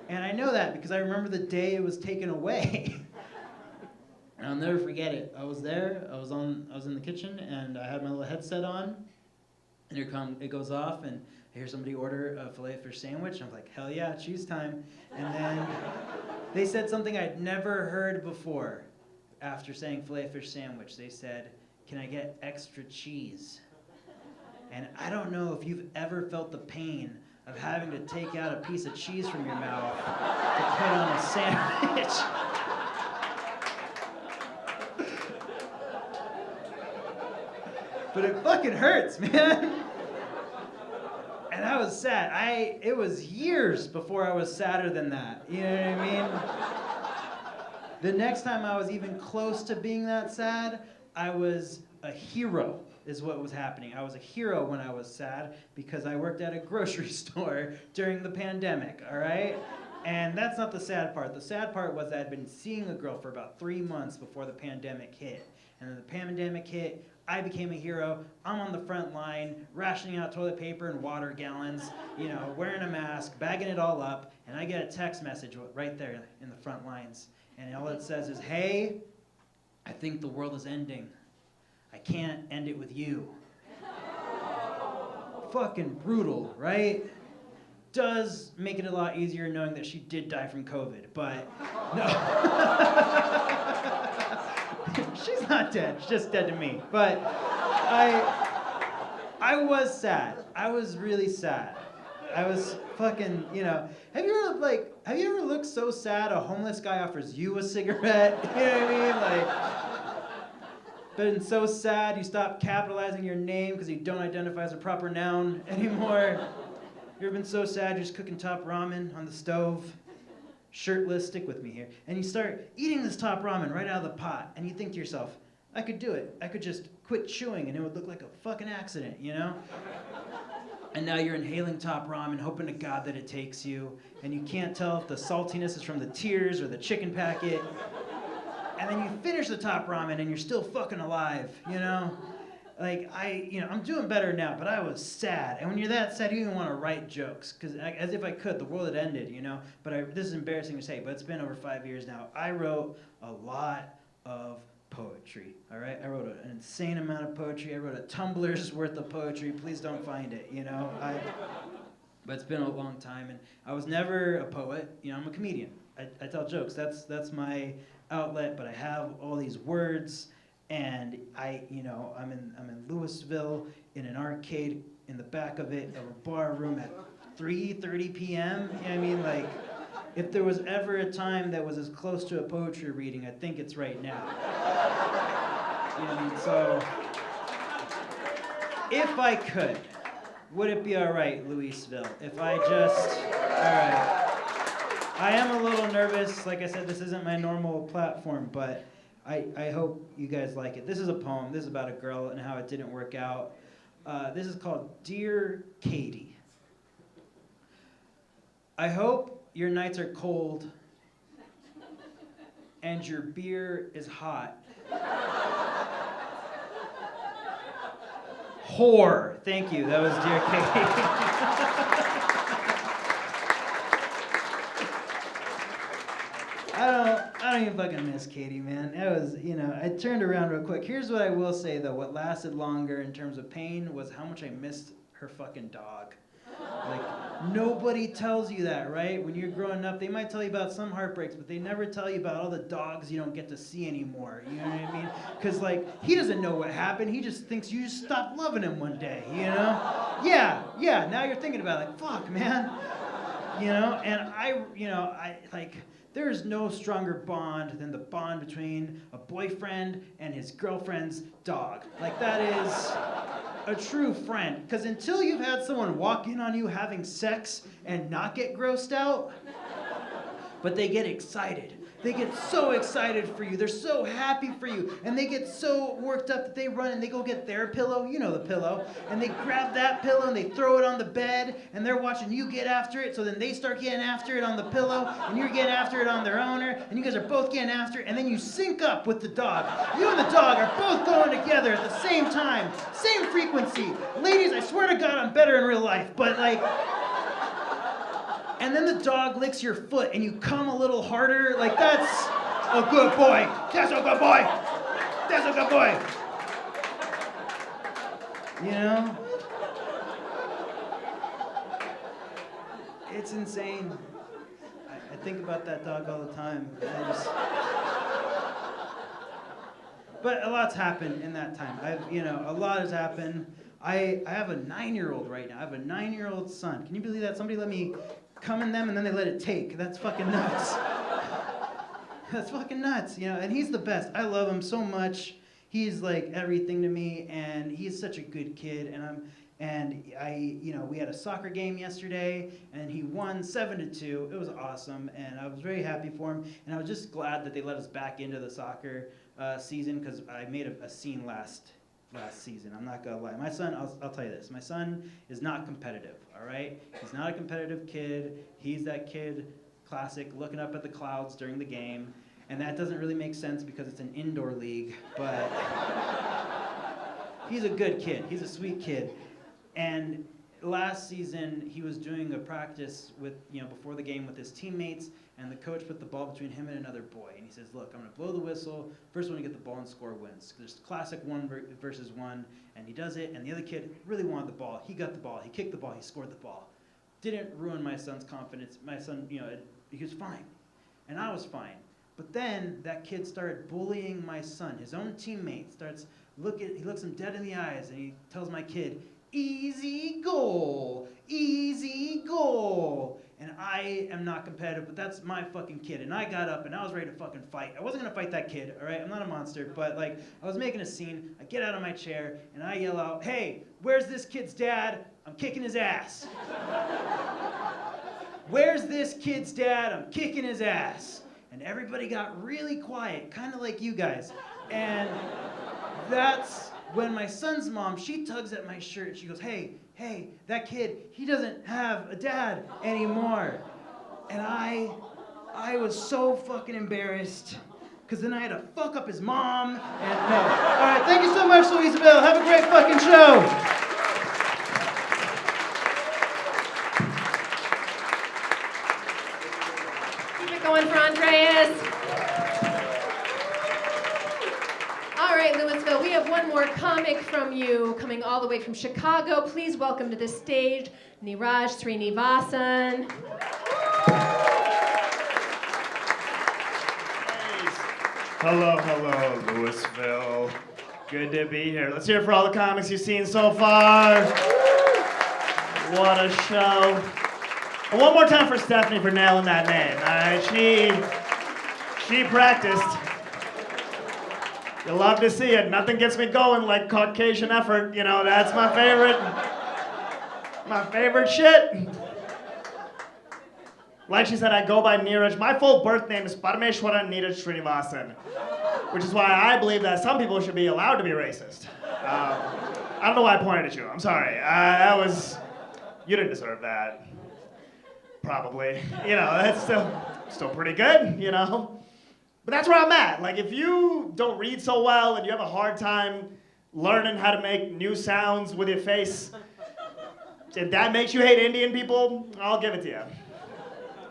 And I know that because I remember the day it was taken away. And I'll never forget it. I was there, I was in the kitchen, and I had my little headset on, and it goes off, and I hear somebody order a filet-o-fish sandwich, and I'm like, hell yeah, cheese time. And then they said something I'd never heard before. After saying filet-o-fish sandwich, they said, can I get extra cheese? And I don't know if you've ever felt the pain of having to take out a piece of cheese from your mouth to put on a sandwich. But it fucking hurts, man. And I was sad. It was years before I was sadder than that. You know what I mean? The next time I was even close to being that sad, I was a hero, is what was happening. I was a hero when I was sad because I worked at a grocery store during the pandemic, all right? And that's not the sad part. The sad part was I'd been seeing a girl for about 3 months before the pandemic hit. And then the pandemic hit, I became a hero. I'm on the front line, rationing out toilet paper and water gallons, you know, wearing a mask, bagging it all up, and I get a text message right there in the front lines. And all it says is, hey, I think the world is ending. I can't end it with you. Fucking brutal, right? Does make it a lot easier knowing that she did die from COVID, but no. She's not dead, she's just dead to me. But I was sad. I was really sad. I was fucking, you know, have you ever looked so sad a homeless guy offers you a cigarette? You know what I mean? Like, been so sad you stop capitalizing your name because you don't identify as a proper noun anymore. You ever been so sad you're just cooking top ramen on the stove, shirtless, stick with me here, and you start eating this top ramen right out of the pot, and you think to yourself, I could do it. I could just quit chewing and it would look like a fucking accident, you know? And now you're inhaling top ramen, hoping to God that it takes you, and you can't tell if the saltiness is from the tears or the chicken packet. And then you finish the top ramen and you're still fucking alive, you know? Like, I'm doing better now, but I was sad. And when you're that sad, you even want to write jokes, because as if I could, the world had ended, you know? But this is embarrassing to say, but it's been over 5 years now. I wrote a lot of poetry, all right? I wrote an insane amount of poetry. I wrote a Tumblr's worth of poetry. Please don't find it, you know? But it's been a long time, and I was never a poet. You know, I'm a comedian. I tell jokes. That's my outlet, but I have all these words, and I'm in Louisville in an arcade in the back of it, a bar room at 3:30 p.m. You know what I mean? Like, if there was ever a time that was as close to a poetry reading, I think it's right now. You know what I mean? So, if I could, would it be all right, Louisville, if I just, all right. I am a little nervous. Like I said, this isn't my normal platform, but I hope you guys like it. This is a poem. This is about a girl and how it didn't work out. This is called Dear Katie. I hope your nights are cold and your beer is hot. Whore. Thank you. That was Dear Katie. I don't even fucking miss Katie, man. It was, I turned around real quick. Here's what I will say, though. What lasted longer in terms of pain was how much I missed her fucking dog. Like, nobody tells you that, right? When you're growing up, they might tell you about some heartbreaks, but they never tell you about all the dogs you don't get to see anymore. You know what I mean? Because, like, he doesn't know what happened. He just thinks you just stopped loving him one day, you know? Yeah, now you're thinking about it, like, fuck, man. You know? And there's no stronger bond than the bond between a boyfriend and his girlfriend's dog. Like, that is a true friend. Because until you've had someone walk in on you having sex and not get grossed out, but they get excited. They get so excited for you. They're so happy for you. And they get so worked up that they run and they go get their pillow. You know the pillow. And they grab that pillow and they throw it on the bed. And they're watching you get after it. So then they start getting after it on the pillow. And you're getting after it on their owner. And you guys are both getting after it. And then you sync up with the dog. You and the dog are both going together at the same time. Same frequency. Ladies, I swear to God, I'm better in real life. But like... And then the dog licks your foot and you come a little harder. Like, that's a good boy. That's a good boy. That's a good boy. You know? It's insane. I think about that dog all the time. But a lot's happened in that time. A lot has happened. I have a 9-year-old right now. I have a 9-year-old son. Can you believe that? Somebody let me come in them and then they let it take. That's fucking nuts. That's fucking nuts, you know, and he's the best. I love him so much. He's like everything to me, and he's such a good kid, we had a soccer game yesterday, and he won 7-2. It was awesome, and I was very happy for him, and I was just glad that they let us back into the soccer season, because I made a scene last season. I'm not gonna lie. My son, I'll tell you this. My son is not competitive, all right? He's not a competitive kid. He's that kid, classic, looking up at the clouds during the game. And that doesn't really make sense because it's an indoor league, but he's a good kid. He's a sweet kid. And last season, he was doing a practice before the game with his teammates, and the coach put the ball between him and another boy. And he says, look, I'm going to blow the whistle. First one to get the ball and score wins. There's classic 1 versus 1, and he does it, and the other kid really wanted the ball. He got the ball. He kicked the ball. He scored the ball. Didn't ruin my son's confidence. My son, he was fine, and I was fine. But then that kid started bullying my son. His own teammate he looks him dead in the eyes, and he tells my kid, easy goal, easy goal. And I am not competitive, but that's my fucking kid. And I got up and I was ready to fucking fight. I wasn't gonna fight that kid, all right? I'm not a monster, but like, I was making a scene. I get out of my chair and I yell out, hey, where's this kid's dad? I'm kicking his ass. Where's this kid's dad? I'm kicking his ass. And everybody got really quiet, kind of like you guys. And that's when my son's mom, she tugs at my shirt. She goes, hey, that kid, he doesn't have a dad anymore. And I was so fucking embarrassed, because then I had to fuck up his mom. And no. All right, thank you so much, Louisville. Have a great fucking show. Keep it going for Andreas. All right, Louisville, we have one more comic from you, coming all the way from Chicago. Please welcome to the stage, Neeraj Srinivasan. Hello, Louisville. Good to be here. Let's hear it for all the comics you've seen so far. What a show. And one more time for Stephanie for nailing that name. All right, she practiced. You'll love to see it. Nothing gets me going like Caucasian effort. That's my favorite shit. Like she said, I go by Neeraj. My full birth name is Parameshwaran Neeraj Srinivasan, which is why I believe that some people should be allowed to be racist. I don't know why I pointed at you. I'm sorry. You didn't deserve that. Probably. That's still pretty good, But that's where I'm at. Like, if you don't read so well and you have a hard time learning how to make new sounds with your face, if that makes you hate Indian people, I'll give it to you.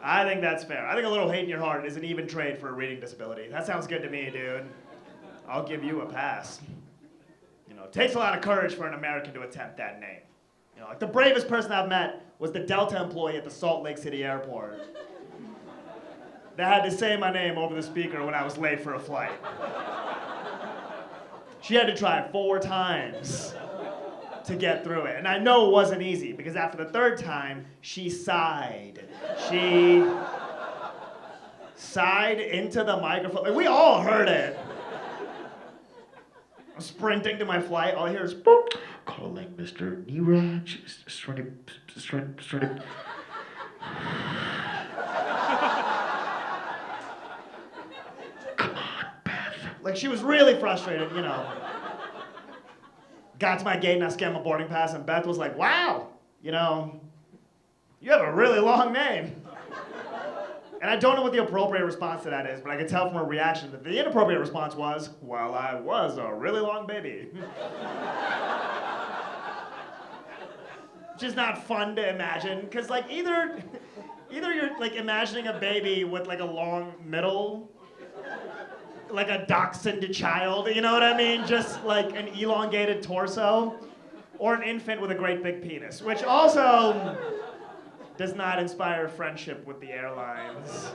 I think that's fair. I think a little hate in your heart is an even trade for a reading disability. That sounds good to me, dude. I'll give you a pass. It takes a lot of courage for an American to attempt that name. You know, like the bravest person I've met was the Delta employee at the Salt Lake City airport. They had to say my name over the speaker when I was late for a flight. She had to try 4 times to get through it. And I know it wasn't easy because after the 3rd time, she sighed. She sighed into the microphone. Like, we all heard it. I'm sprinting to my flight. All I hear is boop. Calling Mr. Neeraj. Come on, Beth. Like, she was really frustrated, you know. Got to my gate and I scanned my boarding pass, and Beth was like, wow, you know, you have a really long name. And I don't know what the appropriate response to that is, but I could tell from her reaction that the inappropriate response was, well, I was a really long baby. Which is not fun to imagine, because like either you're like imagining a baby with like a long middle, like a dachshund child, you know what I mean? Just like an elongated torso, or an infant with a great big penis, which also does not inspire friendship with the airlines.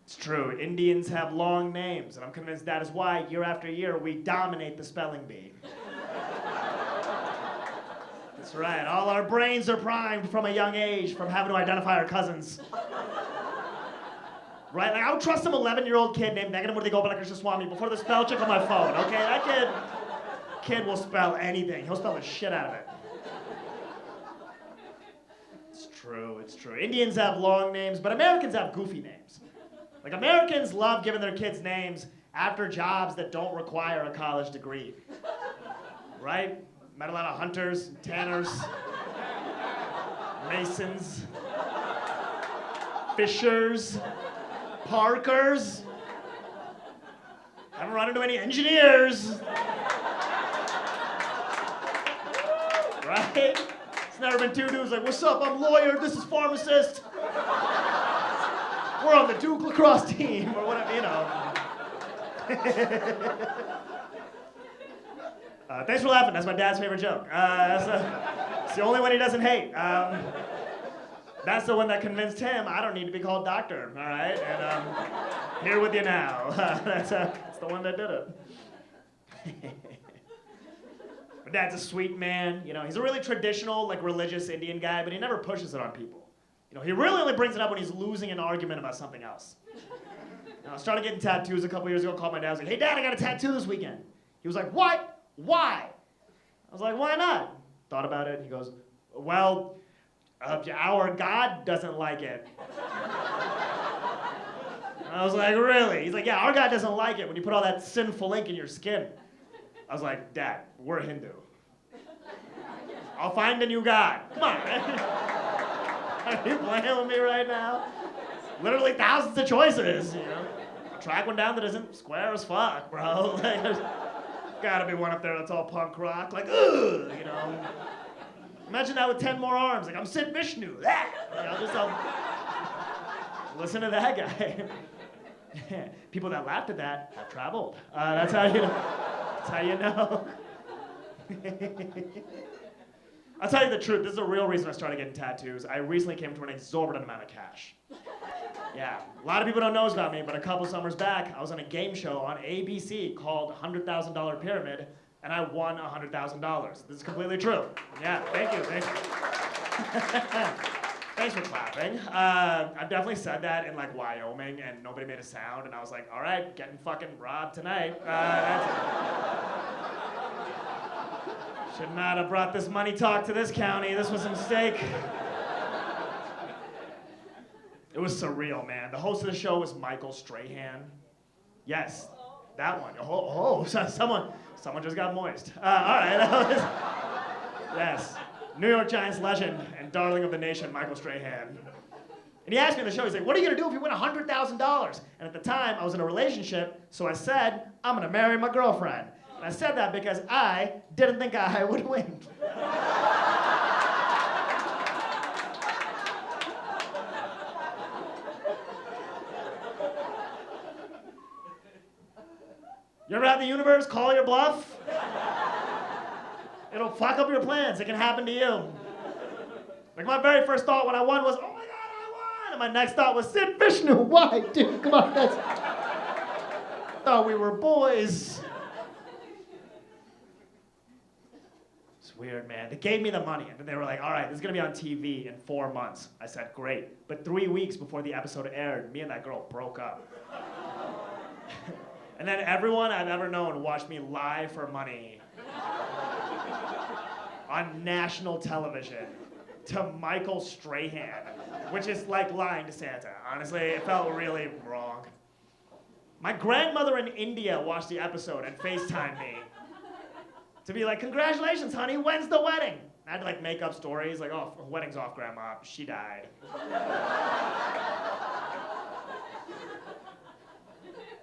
It's true, Indians have long names, and I'm convinced that is why year after year we dominate the spelling bee. That's right, all our brains are primed from a young age from having to identify our cousins. Right, like I would trust some 11-year-old kid named Negative Swami before the spell check on my phone, okay? That kid will spell anything. He'll spell the shit out of it. It's true. Indians have long names, but Americans have goofy names. Like Americans love giving their kids names after jobs that don't require a college degree. Right? Met a lot of hunters, tanners, masons, fishers, parkers. Haven't run into any engineers. Right? It's never been 2 dudes like, what's up, I'm lawyer, this is pharmacist. We're on the Duke lacrosse team, or whatever, you know. Thanks for laughing, that's my dad's favorite joke. It's the only one he doesn't hate. That's the one that convinced him I don't need to be called doctor, all right? And here with you now. That's the one that did it. My dad's a sweet man, you know. He's a really traditional, like religious Indian guy, but he never pushes it on people. You know, he really only brings it up when he's losing an argument about something else. Now, I started getting tattoos a couple years ago, called my dad, I was like, hey dad, I got a tattoo this weekend. He was like, what? Why? I was like, why not? Thought about it, he goes, well, our God doesn't like it. I was like, really? He's like, yeah, our God doesn't like it when you put all that sinful ink in your skin. I was like, Dad, we're Hindu. I'll find a new God. Come on, man. Are you playing with me right now? Literally thousands of choices, you know? Track one down that isn't square as fuck, bro. Like, there's gotta be one up there that's all punk rock, like, ugh, you know? Imagine that with 10 more arms, like I'm Sid Vishnu. You know, just listen to that guy. People that laughed at that have traveled. That's how you know. That's how you know. I'll tell you the truth, this is the real reason I started getting tattoos. I recently came to an exorbitant amount of cash. Yeah, a lot of people don't know this about me, but a couple summers back, I was on a game show on ABC called $100,000 Pyramid, and I won $100,000. This is completely true. Yeah, thank you. Thanks for clapping. I've definitely said that in like Wyoming, and nobody made a sound, and I was like, all right, getting fucking robbed tonight. Should not have brought this money talk to this county. This was a mistake. It was surreal, man. The host of the show was Michael Strahan. Yes, that one. Someone just got moist. All right, that was, yes. New York Giants legend and darling of the nation, Michael Strahan. And he asked me on the show, he's like, what are you gonna do if you win $100,000? And at the time, I was in a relationship, so I said, I'm gonna marry my girlfriend. And I said that because I didn't think I would win. You ever had the universe call your bluff? It'll fuck up your plans. It can happen to you. Like my very first thought when I won was, oh my God, I won! And my next thought was, Sid Vishnu, why? Dude, come on, that's... Thought we were boys. It's weird, man. They gave me the money, and they were like, all right, this is gonna be on TV in 4 months. I said, great. But 3 weeks before the episode aired, me and that girl broke up. And then everyone I've ever known watched me lie for money on national television to Michael Strahan, which is like lying to Santa. Honestly, it felt really wrong. My grandmother in India watched the episode and FaceTimed me to be like, congratulations, honey, when's the wedding? I had to like make up stories like, oh, wedding's off, Grandma, she died.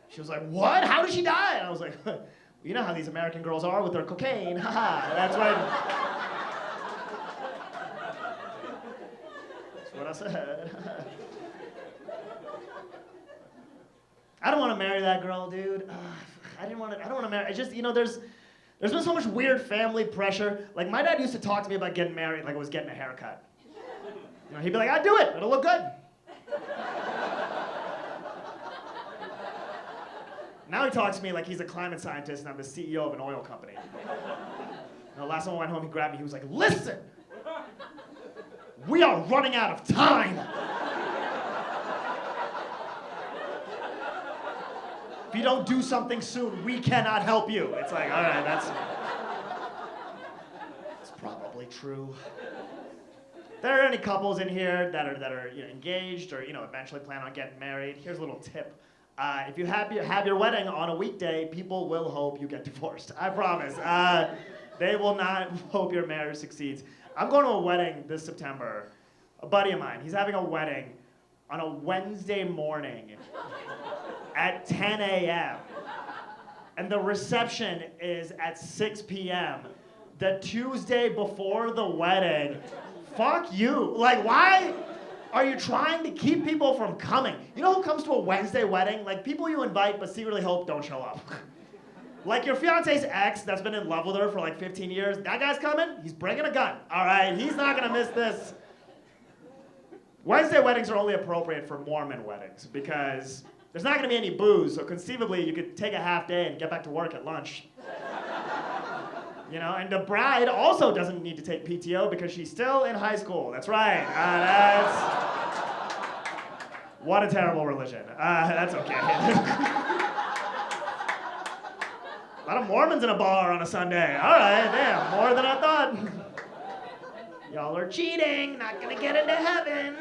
She was like, what? How did she die? And I was like, you know how these American girls are with their cocaine, haha. That's what I said. I don't want to marry that girl, dude. I don't want to marry. I just, there's been so much weird family pressure. Like my dad used to talk to me about getting married like it was getting a haircut. He'd be like, I'd do it. It'll look good. Now he talks to me like he's a climate scientist and I'm the CEO of an oil company. The last time I went home, he grabbed me. He was like, listen, we are running out of time. If you don't do something soon, we cannot help you. It's like, all right, that's probably true. There are any couples in here that are engaged or eventually plan on getting married. Here's a little tip. If you have your wedding on a weekday, people will hope you get divorced. I promise. They will not hope your marriage succeeds. I'm going to a wedding this September. A buddy of mine, he's having a wedding on a Wednesday morning at 10 a.m. And the reception is at 6 p.m. The Tuesday before the wedding. Fuck you. Like, why are you trying to keep people from coming? You know who comes to a Wednesday wedding? Like, people you invite but secretly hope don't show up. Like your fiance's ex that's been in love with her for like 15 years. That guy's coming, he's bringing a gun. All right, he's not gonna miss this. Wednesday weddings are only appropriate for Mormon weddings because there's not gonna be any booze, so conceivably you could take a half day and get back to work at lunch. And the bride also doesn't need to take PTO because she's still in high school. That's right. What a terrible religion. That's okay. A lot of Mormons in a bar on a Sunday. All right, damn, more than I thought. Y'all are cheating, not gonna get into heaven.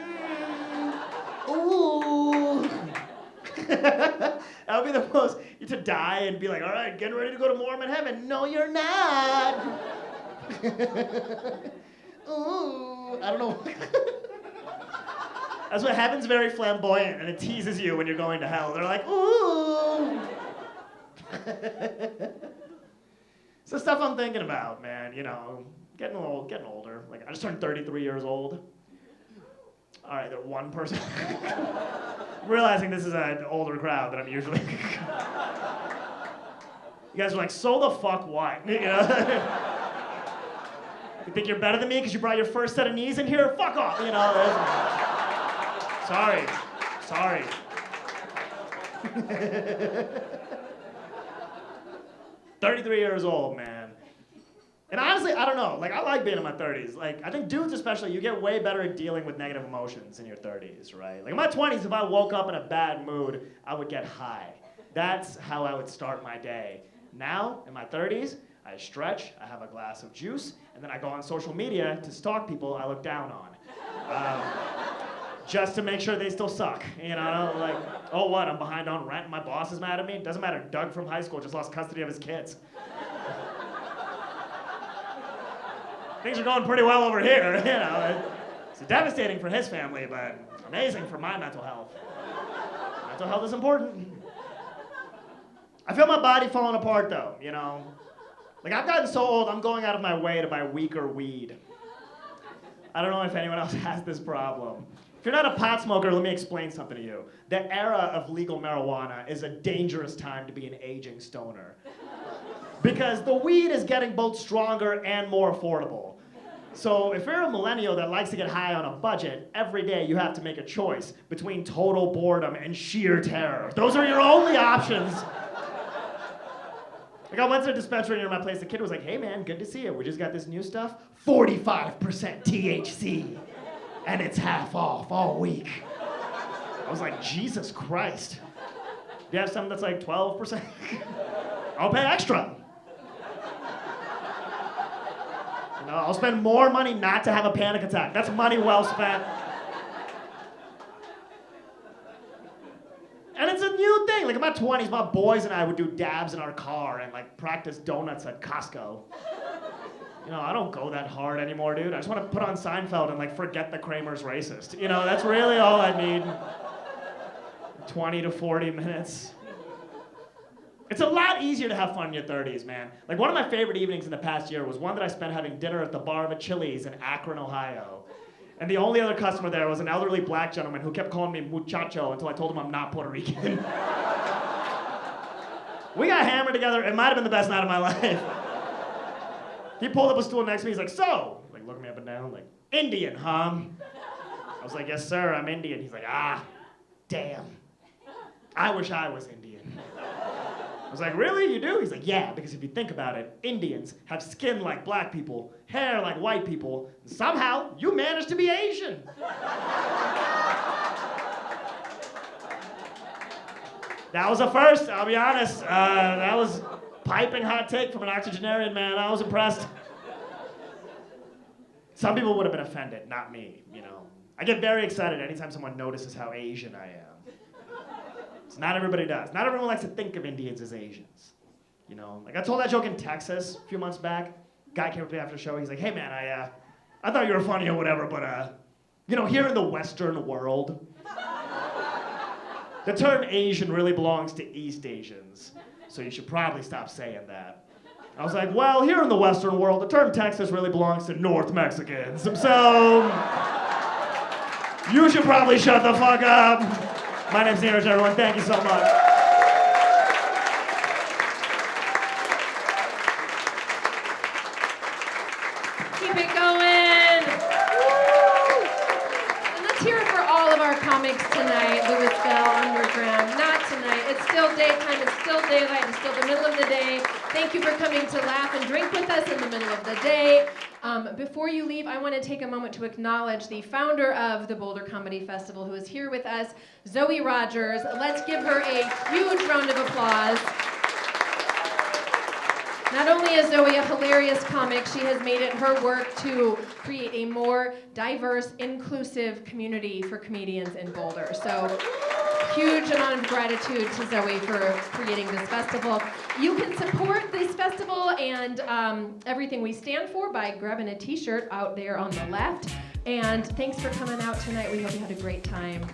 Ooh. That would be the most, to die and be like, all right, getting ready to go to Mormon heaven. No, you're not. Ooh, I don't know. That's what heaven's very flamboyant and it teases you when you're going to hell. They're like, ooh. It's the stuff I'm thinking about, man. Getting older. Like I just turned 33 years old. All right, there's one person. I'm realizing this is an older crowd than I'm usually. You guys are like, so the fuck what? You think you're better than me because you brought your first set of knees in here? Fuck off. Sorry. 33 years old, man. And honestly, I don't know. Like, I like being in my 30s. Like, I think dudes especially, you get way better at dealing with negative emotions in your 30s, right? Like, in my 20s, if I woke up in a bad mood, I would get high. That's how I would start my day. Now, in my 30s, I stretch, I have a glass of juice, and then I go on social media to stalk people I look down on. Just to make sure they still suck. Like, oh what, I'm behind on rent and my boss is mad at me? Doesn't matter, Doug from high school just lost custody of his kids. Things are going pretty well over here, It's devastating for his family, but amazing for my mental health. Mental health is important. I feel my body falling apart though, Like I've gotten so old, I'm going out of my way to buy weaker weed. I don't know if anyone else has this problem. If you're not a pot smoker, let me explain something to you. The era of legal marijuana is a dangerous time to be an aging stoner. Because the weed is getting both stronger and more affordable. So if you're a millennial that likes to get high on a budget, every day you have to make a choice between total boredom and sheer terror. Those are your only options. Like I went to a dispensary near my place, the kid was like, hey man, good to see you. We just got this new stuff, 45% THC. And it's half off all week. I was like, Jesus Christ. Do you have something that's like 12%? I'll pay extra. You know, I'll spend more money not to have a panic attack. That's money well spent. And it's a new thing. Like in my 20s, my boys and I would do dabs in our car and like practice donuts at Costco. You know, I don't go that hard anymore, dude. I just want to put on Seinfeld and like forget that Kramer's racist. You know, that's really all I need. 20 to 40 minutes. It's a lot easier to have fun in your 30s, man. Like one of my favorite evenings in the past year was one that I spent having dinner at the bar of a Chili's in Akron, Ohio. And the only other customer there was an elderly black gentleman who kept calling me muchacho until I told him I'm not Puerto Rican. We got hammered together. It might have been the best night of my life. He pulled up a stool next to me. He's like, so, like looking me up and down, like, Indian, huh? I was like, yes, sir, I'm Indian. He's like, ah, damn. I wish I was Indian. I was like, really, you do? He's like, yeah, because if you think about it, Indians have skin like black people, hair like white people, and somehow you managed to be Asian. That was a first, I'll be honest. That was piping hot take from an octogenarian man. I was impressed. Some people would have been offended, not me, you know. I get very excited anytime someone notices how Asian I am. So not everybody does. Not everyone likes to think of Indians as Asians. You know, like I told that joke in Texas a few months back. Guy came up to me after the show. He's like, hey man, I thought you were funny or whatever, but you know, here in the Western world, the term Asian really belongs to East Asians. So you should probably stop saying that. I was like, well, here in the Western world, the term Texas really belongs to North Mexicans. So you should probably shut the fuck up. My name's Neeraj, everyone. Thank you so much. Keep it going. Woo! And let's hear it for all of our comics tonight, Louisville Underground. Not tonight. It's still daytime. It's still daylight. It's still the middle of the day. Thank you for coming to laugh and drink with us in the middle of the day. Before you leave, I want to take a moment to acknowledge the founder of the Boulder Comedy Festival who is here with us, Zoe Rogers. Let's give her a huge round of applause. Not only is Zoe a hilarious comic, she has made it her work to create a more diverse, inclusive community for comedians in Boulder. So, huge amount of gratitude to Zoe for creating this festival. You can support this festival and everything we stand for by grabbing a t-shirt out there on the left. And thanks for coming out tonight. We hope you had a great time.